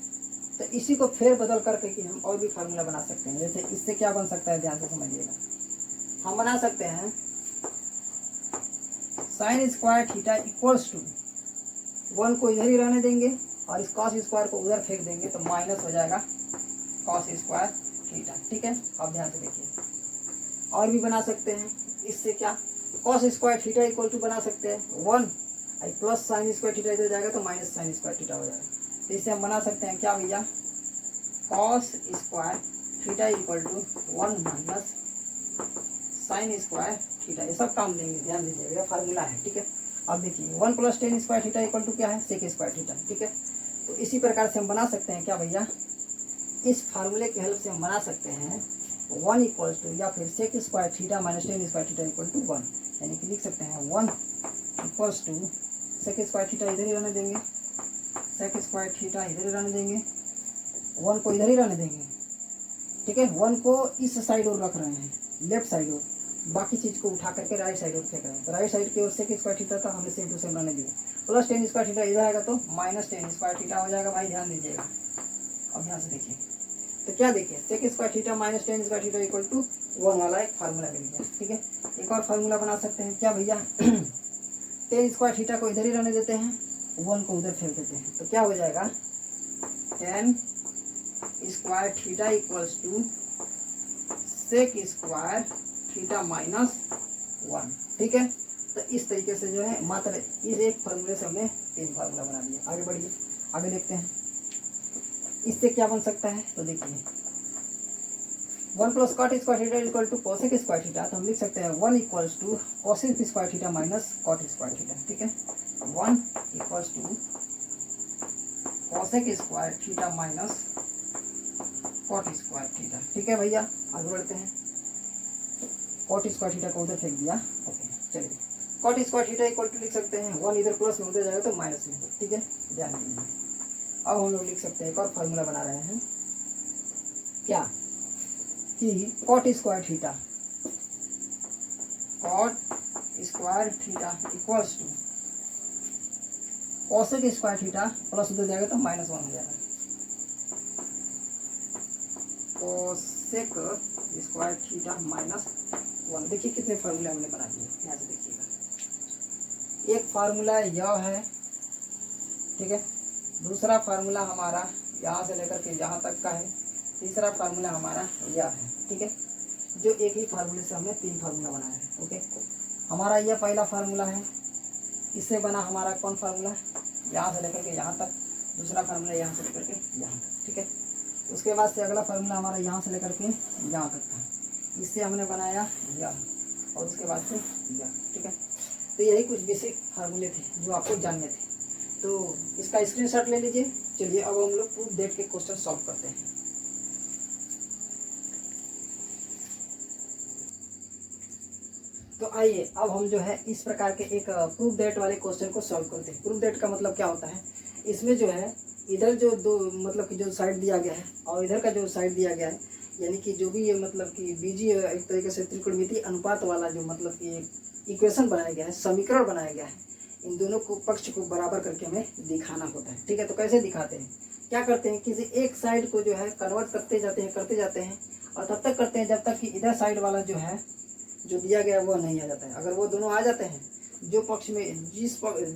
तो इसी को फेर बदल करके कि हम और भी फार्मूला बना सकते हैं। जैसे इससे क्या बन सकता है, ध्यान से समझिएगा, हम बना सकते हैं sine square theta equals to 1 को इधर ही रहने देंगे और इस कॉस स्क्वायर को उधर फेंक देंगे तो माइनस हो जाएगा कॉस स्क्वायर थीटा। ठीक है, अब ध्यान से देखिए, और भी बना सकते हैं। इससे क्या, cos square theta equal to बना सकते हैं 1 प्लस साइन स्क्वायर थीटा इधर जाएगा तो माइनस साइन स्क्वायर थीटा हो जाएगा। तो इससे हम बना सकते हैं क्या भैया, cos square theta equal to 1 minus sine square theta. ये सब काम देंगे, ध्यान दीजिएगा, फार्मूला है। ठीक है, अब देखिए 1 + tan square theta equal to क्या है, सेक स्क्वायर थीटा। ठीक है, तो इसी प्रकार से हम बना सकते हैं क्या भैया, इस फार्मूले की हेल्प से हम बना सकते हैं 1 इक्वल्स टू या फिर sec square theta minus tan square theta equal to 1, यानी कि लिख सकते हैं 1 equals to sec square theta इधर ही रहने देंगे, सेक स्क्वायर थीटा इधर ही रहने देंगे, 1 को इधर ही रहने देंगे। ठीक है, 1 को इस साइड और रख रहे हैं, लेफ्ट साइड और, बाकी चीज को उठा करके राइट साइड और फेंक रहे हैं। तो राइट साइड की ओर सेक स्क्वायर थीटा था, हमने सेम टू सेम रहने दिया, प्लस tan स्क्वायर थीटा इधर आएगा तो माइनस tan स्क्वायर थीटा हो जाएगा। भाई ध्यान दीजिएगा, अब ध्यान से देखिए, तो क्या देखिए, sec square theta minus tan square theta equal to 1 वाला एक फार्मूला मिल गया। ठीक है, एक और फार्मूला बना सकते हैं क्या भैया, tan स्क्वायर थीटा को इधर ही रहने देते हैं, 1 को उधर फेंक देते हैं, तो क्या हो जाएगा tan square theta equals to sec square theta minus 1। ठीक है, तो इस तरीके से जो है मात्र इस एक फार्मूले से हमने 3 फार्मूला बना दिए। आगे बढ़िए, आगे देखते हैं इससे क्या बन सकता है। तो देखिए 1 + cot square theta equal to cosec square theta, तो हम लिख सकते हैं 1 equals to cosec square theta minus cot square theta. ठीक है, 1 equals to cosec square theta minus cot square theta. ठीक है भैया, आगे बढ़ते हैं, कॉट स्क्वायर थीटा को उधर फेंक दिया। ओके, चलिए cot square theta equal to लिख सकते हैं 1 इधर प्लस में उधर जाएगा तो माइनस में। ठीक है, ध्यान दीजिए, अब हम लोग लिख सकते हैं एक और फार्मूला बना रहे हैं क्या, कि cot square theta equals to cosec square theta plus उधर जाएगा तो -1 हो जाएगा। Cosec square theta minus 1। देखिए कितने फार्मूले हमने बना दिए, यहाँ से देखिएगा। एक फार्मूला यह है, ठीक है। दूसरा फार्मूला हमारा यहाँ से लेकर के यहाँ तक का है। तीसरा फार्मूला हमारा यह है, ठीक है। जो एक ही फार्मूले से हमने 3 फार्मूला बनाया है, ओके। हमारा यह पहला फार्मूला है, इससे बना हमारा कौन फार्मूला, यहाँ से लेकर के यहाँ तक। दूसरा फार्मूला यहाँ से लेकर के यहाँ तक, ठीक है। उसके बाद से अगला फार्मूला हमारा यहाँ से लेकर के यहाँ तक था, इससे हमने बनाया यह, और उसके बाद से यह, ठीक है। तो यही कुछ बेसिक फार्मूले थे जो आपको जानने थे, तो इसका स्क्रीनशॉट ले लीजिए। चलिए अब हम लोग प्रूफ डेट के क्वेश्चन सॉल्व करते हैं। तो आइए अब हम जो है इस प्रकार के एक प्रूफ डेट वाले क्वेश्चन को सॉल्व करते हैं। प्रूफ डेट का मतलब क्या होता है, इसमें जो है इधर जो दो मतलब कि जो साइड दिया गया है और इधर का जो साइड दिया गया है, यानी कि जो भी ये मतलब कि बीजीय एक तरीके से त्रिकोणमितीय अनुपात वाला जो मतलब कि इक्वेशन बनाया गया है, समीकरण बनाया गया है, इन दोनों को पक्ष को बराबर करके हमें दिखाना होता है, ठीक है। तो कैसे दिखाते हैं, क्या करते हैं, किसी एक साइड को जो है कन्वर्ट करते जाते हैं और तब तक करते हैं जब तक कि इधर साइड वाला जो है जो दिया गया वो नहीं आ जाता है। अगर वो दोनों आ जाते हैं, जो पक्ष में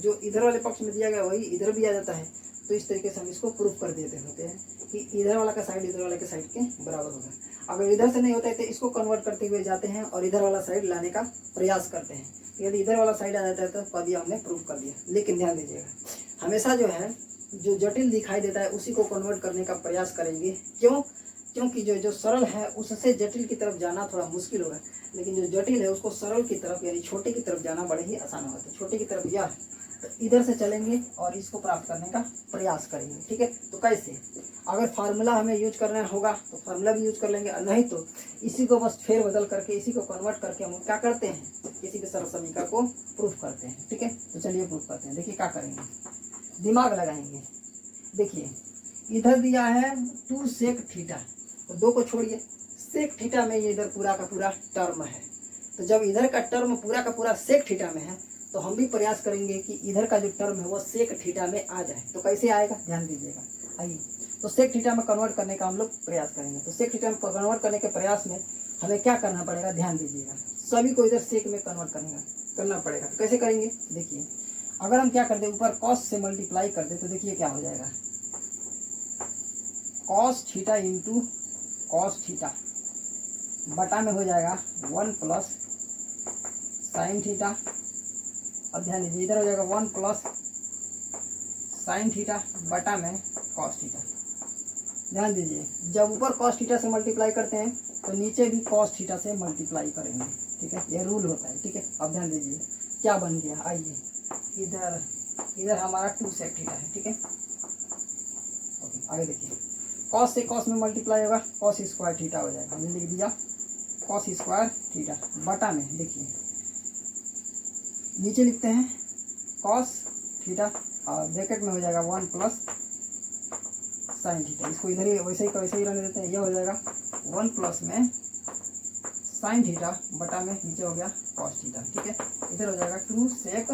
जो इधर वाले पक्ष में दिया गया वही इधर भी आ जाता है, तो इस तरीके से हम इसको प्रूफ कर देते होते हैं कि इधर वाला का साइड इधर वाले के साइड के बराबर होगा। अगर इधर से नहीं होता है तो इसको कन्वर्ट करते हुए जाते हैं और इधर वाला साइड लाने का प्रयास करते हैं। तो यदि इधर वाला साइड आ जाता है तो पद हमने प्रूफ कर दिया। लेकिन ध्यान दीजिएगा, हमेशा जो है जो जटिल दिखाई देता है उसी को कन्वर्ट करने का प्रयास करेंगे। क्यों? क्योंकि जो सरल है उससे जटिल की तरफ जाना थोड़ा मुश्किल होगा, लेकिन जो जटिल है उसको सरल की तरफ यानी छोटे की तरफ जाना बड़े ही आसान होता है। छोटे की तरफ यह है तो इधर से चलेंगे और इसको प्राप्त करने का प्रयास करेंगे, ठीक है। तो कैसे, अगर फार्मूला हमें यूज करना होगा तो फार्मूला भी यूज कर लेंगे, नहीं तो इसी को बस फेर बदल करके इसी को कन्वर्ट करके हम क्या करते हैं, किसी भी सरल समीकरण को प्रूफ करते हैं, ठीक है। तो चलिए प्रूफ करते हैं। देखिए क्या करेंगे, दिमाग लगाएंगे। देखिए इधर दिया है 2 सेक थीटा, तो 2 को छोड़िए, सेक थीटा में ये इधर पूरा का पूरा टर्म है। तो जब इधर का टर्म पूरा का पूरा सेक थीटा में है तो हम भी प्रयास करेंगे कि इधर का जो टर्म है वो सेक थीटा में आ जाए। तो कैसे आएगा, ध्यान दीजिएगा। आइए तो सेक थीटा में कन्वर्ट करने का हम लोग प्रयास करेंगे। तो सेक थीटा में कन्वर्ट करने के प्रयास में हमें क्या करना पड़ेगा, ध्यान दीजिएगा। सभी को इधर सेक में कन्वर्ट करना पड़ेगा। तो कैसे करेंगे, देखिए अगर हम क्या कर दें, ऊपर कॉस से मल्टीप्लाई कर दे तो देखिए क्या हो जाएगा, cos theta into cos theta बटा में हो जाएगा 1 प्लस साइन थीटा। और ध्यान दीजिए इधर हो जाएगा 1 प्लस साइन थीटा बटा में कॉस थीटा। ध्यान दीजिए जब ऊपर कॉस थीटा से मल्टीप्लाई करते हैं तो नीचे भी कॉस थीटा से मल्टीप्लाई करेंगे, ठीक है। ये रूल होता है, ठीक है। अब ध्यान दीजिए क्या बन गया, आइए इधर हमारा 2 सेक थीटा है, ठीक है। ओके आगे देखिए, कॉस से कॉस में मल्टीप्लाई होगा, कॉस स्क्वायर थीटा हो जाएगा। हमने लिख दिया कॉस स्क्वायर थीटा बटा में, देखिए नीचे लिखते हैं कॉस थीटा और ब्रैकेट में हो जाएगा 1 प्लस साइन थीटा। इसको इधर ही वैसे ही रहने देते हैं। यह हो जाएगा 1 प्लस में साइन थीटा बटा में नीचे हो गया कॉस थीटा, ठीक है। इधर हो जाएगा 2 सेक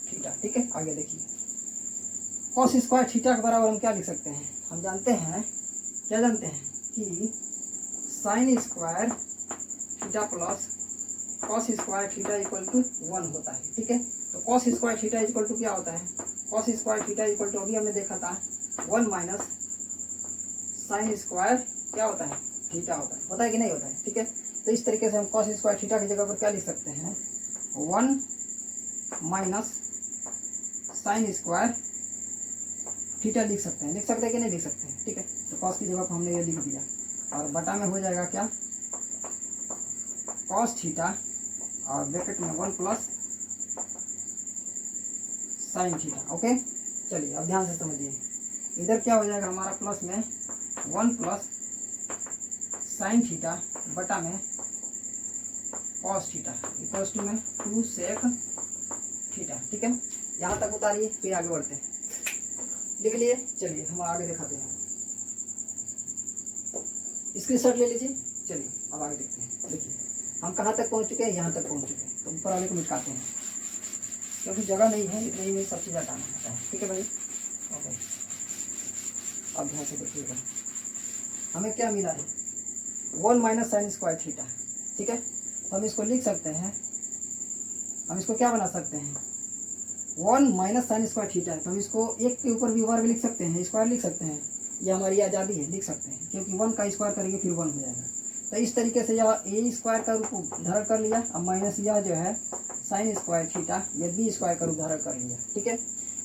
थीटा, ठीक है। आगे देखिए कॉस स्क्वायर थीटा के बराबर हम क्या लिख सकते हैं, हम जानते हैं, क्या जानते हैं कि sine square theta plus cos square theta equal to 1 होता है, ठीक है। तो cos square theta equal to क्या होता है, cos square theta equal to अभी हमने देखा था 1 माइनस साइन स्क्वायर क्या होता है, थीटा होता है कि नहीं होता है, ठीक है। तो इस तरीके से हम कॉस स्क्वायर थीटा की जगह पर क्या लिख सकते हैं, 1 माइनस साइन स्क्वायर थीटा लिख सकते हैं कि नहीं लिख सकते हैं, ठीक है। तो कॉस की जगह पर हमने ये लिख दिया और बटा में हो जाएगा क्या, कॉस थीटा और ब्रैकेट में 1 प्लस साइन थीटा। ओके चलिए अब ध्यान से समझिए, इधर क्या हो जाएगा हमारा प्लस में 1 प्लस साइन थीटा बटा में कॉस थीटा इक्वल्स टू में 2 सेक थीटा, ठीक है। यहाँ तक उतारिए फिर आगे बढ़ते हैं, लिख लिए। चलिए हम आगे दिखाते हैं, स्क्रीनशॉट ले लीजिए। चलिए अब आगे देखते हैं। देखिए हम कहाँ तक पहुँच चुके हैं, यहाँ तक पहुँच चुके हैं। तो ऊपर वाले को मिटाते हैं क्योंकि जगह नहीं है, इतनी में सब चीज़ हटाना होता है, ठीक है भाई। ओके अब ध्यान से देखिएगा, हमें क्या मिला है, 1 माइनस साइन स्क्वायर थीटा, ठीक है। तो हम इसको लिख सकते हैं, हम इसको क्या बना सकते हैं, 1 माइनस साइन स्क्वायर थीटा है, तो हम इसको एक के ऊपर भी वर्ग लिख सकते हैं, स्क्वायर लिख सकते हैं, ये हमारी आज़ादी है, लिख सकते हैं, क्योंकि 1 का स्क्वायर करेंगे फिर 1 हो जाएगा। तो इस तरीके से यह ए स्क्वायर का रूप धारण कर लिया, अब माइनस यह जो है साइन स्क्वायर थीटा या बी स्क्वायर का रूप धारण कर लिया, ठीक है।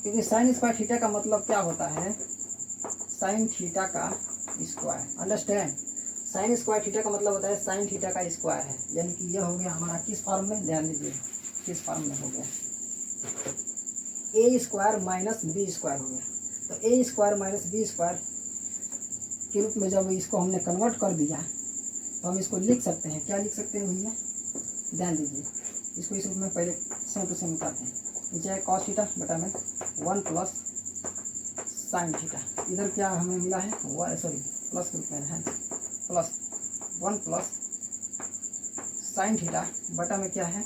क्योंकि साइन स्क्वायर थीटा का मतलब क्या होता है, साइन थीटा का square, understand. Sign square theta का मतलब होता है साइन थीटा का स्क्वायर है, यानी कि यह हो गया हमारा किस फॉर्म में, ध्यान दीजिए किस फॉर्म में हो गया, ए स्क्वायर माइनस बी स्क्वायर हो गया। तो ए स्क्वायर माइनस बी स्क्वायर के रूप में जब इसको हमने कन्वर्ट कर दिया तो हम इसको लिख सकते हैं, क्या लिख सकते हैं भैया, ध्यान दीजिए, इसको इस रूप में पहले सेम टू सेम निकालते हैं, नीचे है कॉस थीटा बटा में 1 प्लस साइन थीटा, इधर क्या हमें मिला है, सॉरी प्लस के रूप में है, प्लस 1 प्लस साइन थीटा बटा में क्या है,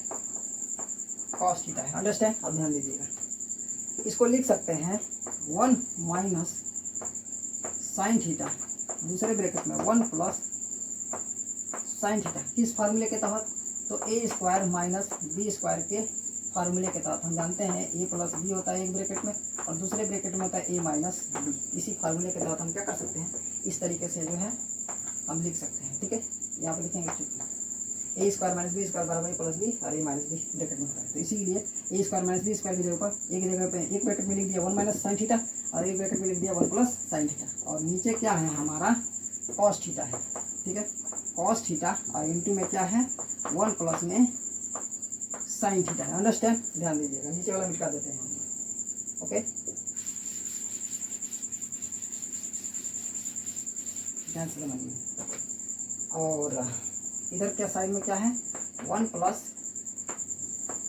कॉस थीटा है, अंडरस्टैंड। अब ध्यान दीजिएगा, इसको लिख सकते हैं 1 माइनस साइन थीटा, दूसरे ब्रैकेट में 1 प्लस साइन थीटा, किस फार्मूले के तहत, तो ए स्क्वायर माइनस बी स्क्वायर के फार्मूले के तहत। हम जानते हैं ए प्लस बी होता है एक ब्रैकेट में और दूसरे ब्रैकेट में होता है ए माइनस बी, इसी फार्मूले के तहत हम क्या कर सकते हैं, इस तरीके से जो है हम लिख सकते हैं, ठीक है। यहाँ पर लिखेंगे ए स्क्वायर माइनस बी स्क्वायर बराबर ए प्लस बी और ए माइनस बी ब्रैकेट में होता है, तो इसीलिए ए स्क्वायर माइनस बी स्क्वायर की जगह पर एक जगह पे एक ब्रैकेट में लिख दिया 1 माइनस साइन थीटा और एक ब्रैकेट में लिख दिया 1 प्लस साइन थीटा, और नीचे क्या है हमारा कॉस थीटा है, ठीक है, कॉस थीटा और इंटू में क्या है 1 प्लस में साइन थीटा है, अंडरस्टैंड। ध्यान दीजिएगा, नीचे वाला मिटा देते हैं, ओके, ध्यान से समझिए। और इधर क्या साइड में क्या है 1 प्लस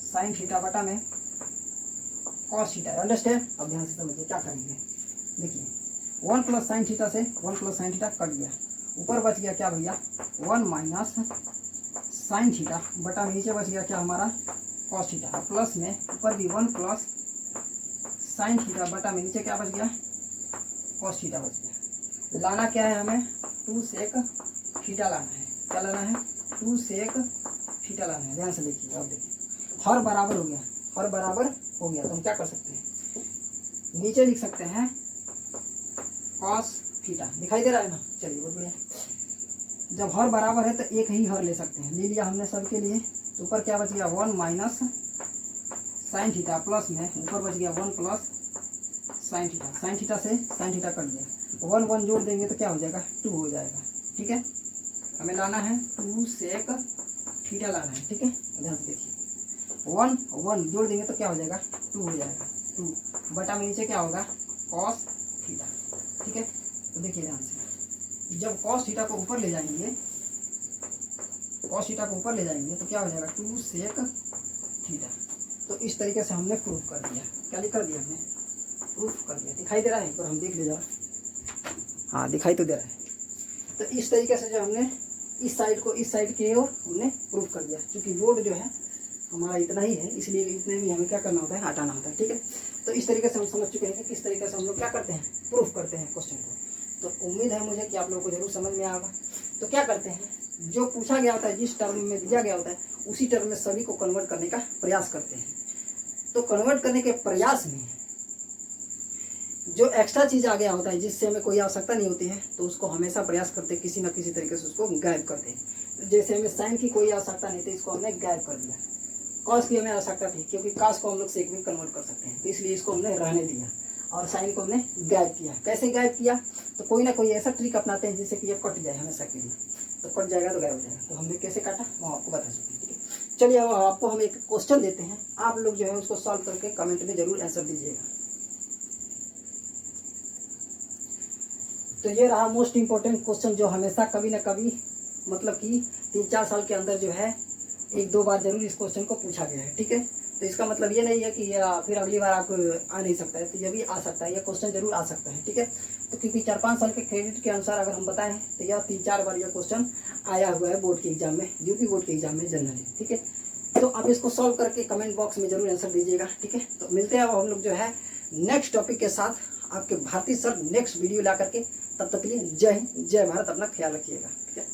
साइन थीटा बटा में कॉस थीटा है, अंडरस्टैंड। अब ध्यान से समझिए क्या करेंगे, देखिए 1 प्लस साइन थीटा से 1 प्लस साइन थीटा कट गया, ऊपर बच गया क्या भैया 1 माइनस साइन थीटा बटा में नीचे बच गया क्या हमारा कॉस थीटा, प्लस में ऊपर भी 1 प्लस साइन थीटा बटा में नीचे क्या बच गया कॉस थीटा बच गया। लाना क्या है हमें 2 सेक थीटा लाना है, क्या लाना है 2 सेक थीटा लाना है, ध्यान से देखिए। अब देखिए हर बराबर हो गया, हर बराबर हो गया, तो हम क्या कर सकते हैं, नीचे लिख सकते हैं कॉस थीटा, दिखाई दे रहा है ना, चलिए बहुत बढ़िया। जब हर बराबर है तो एक ही हर ले सकते हैं, ले लिया हमने सबके लिए, तो ऊपर क्या बच गया 1 माइनस साइन थीटा प्लस में ऊपर बच गया 1 plus sine theta, sine theta से साइन थीटा कट गया, 1 1 जोड़ देंगे तो क्या हो जाएगा 2 हो जाएगा, ठीक है। हमें लाना है 2 सेक थीटा लाना है, ठीक है, ध्यान से देखिए 1 1 जोड़ देंगे तो क्या हो जाएगा 2 हो जाएगा, 2 बटा में नीचे क्या होगा कॉस थीटा, ठीक है। तो देखिए ध्यान से, जब कॉस थीटा को ऊपर ले जाएंगे, कॉस थीटा को ऊपर ले जाएंगे तो क्या हो जाएगा 2 सेक थीटा। तो इस तरीके से हमने प्रूफ कर दिया, क्या कर दिया हमने प्रूफ कर दिया, दिखाई दे रहा है, पर हम देख ले जा, हाँ दिखाई तो दे रहा है। तो इस तरीके से जो हमने इस साइड को इस साइड की ओर हमने प्रूफ कर दिया, क्योंकि लोड जो है हमारा इतना ही है, इसलिए इतने में हमें क्या करना होता है हटाना होता है, ठीक है। तो इस तरीके से हम समझ चुके हैं कि किस तरीके से हम लोग क्या करते हैं प्रूफ करते हैं क्वेश्चन को। तो उम्मीद है मुझे कि आप लोगों को जरूर समझ में आएगा। तो क्या करते हैं, जो पूछा गया होता है, जिस टर्म में दिया गया होता है उसी टर्म में सभी को कन्वर्ट करने का प्रयास करते हैं। तो कन्वर्ट करने के प्रयास में जो एक्स्ट्रा चीज़ आ गया होता है जिससे हमें कोई आवश्यकता नहीं होती है, तो उसको हमेशा प्रयास करते हैं किसी न किसी तरीके से उसको गायब करते हैं। जैसे हमें साइन की कोई आवश्यकता नहीं थी, इसको हमने गायब कर दिया। कॉस की हमें आवश्यकता थी, क्योंकि कॉस को हम लोग सेक में कन्वर्ट कर सकते हैं, तो इसलिए इसको हमने रहने दिया। और साइन को हमने गायब किया, कैसे गायब किया, तो कोई ना कोई ऐसा ट्रिक अपनाते हैं जिससे कि ये कट जाए हमेशा के लिए, तो कट जाएगा तो गायब हो जाएगा। तो हमने कैसे काटा वो आपको बता सकते हैं, ठीक है। चलिए अब आपको हम एक क्वेश्चन देते हैं, आप लोग जो है उसको सॉल्व करके कमेंट में जरूर आंसर दीजिएगा। तो ये रहा मोस्ट इम्पोर्टेंट क्वेश्चन, जो हमेशा कभी ना कभी मतलब कि 3-4 साल के अंदर जो है 1-2 बार जरूर इस क्वेश्चन को पूछा गया है, ठीक है। तो इसका मतलब ये नहीं है कि फिर अगली बार आपको आ नहीं सकता है, तो ये भी आ सकता है, ये क्वेश्चन जरूर आ सकता है, ठीक है। तो क्योंकि 4-5 साल के क्रेडिट के अनुसार अगर हम बताएं तो यह 3-4 बार यह क्वेश्चन आया हुआ है बोर्ड के एग्जाम में, यूपी बोर्ड के एग्जाम में जनरली, ठीक है। तो आप इसको सॉल्व करके कमेंट बॉक्स में जरूर आंसर दीजिएगा, ठीक है। तो मिलते हैं अब हम लोग जो है नेक्स्ट टॉपिक के साथ, आपके भारती सर नेक्स्ट वीडियो ला करके। तब तक के लिए जय हिंद, जय भारत, अपना ख्याल रखिएगा, ठीक है।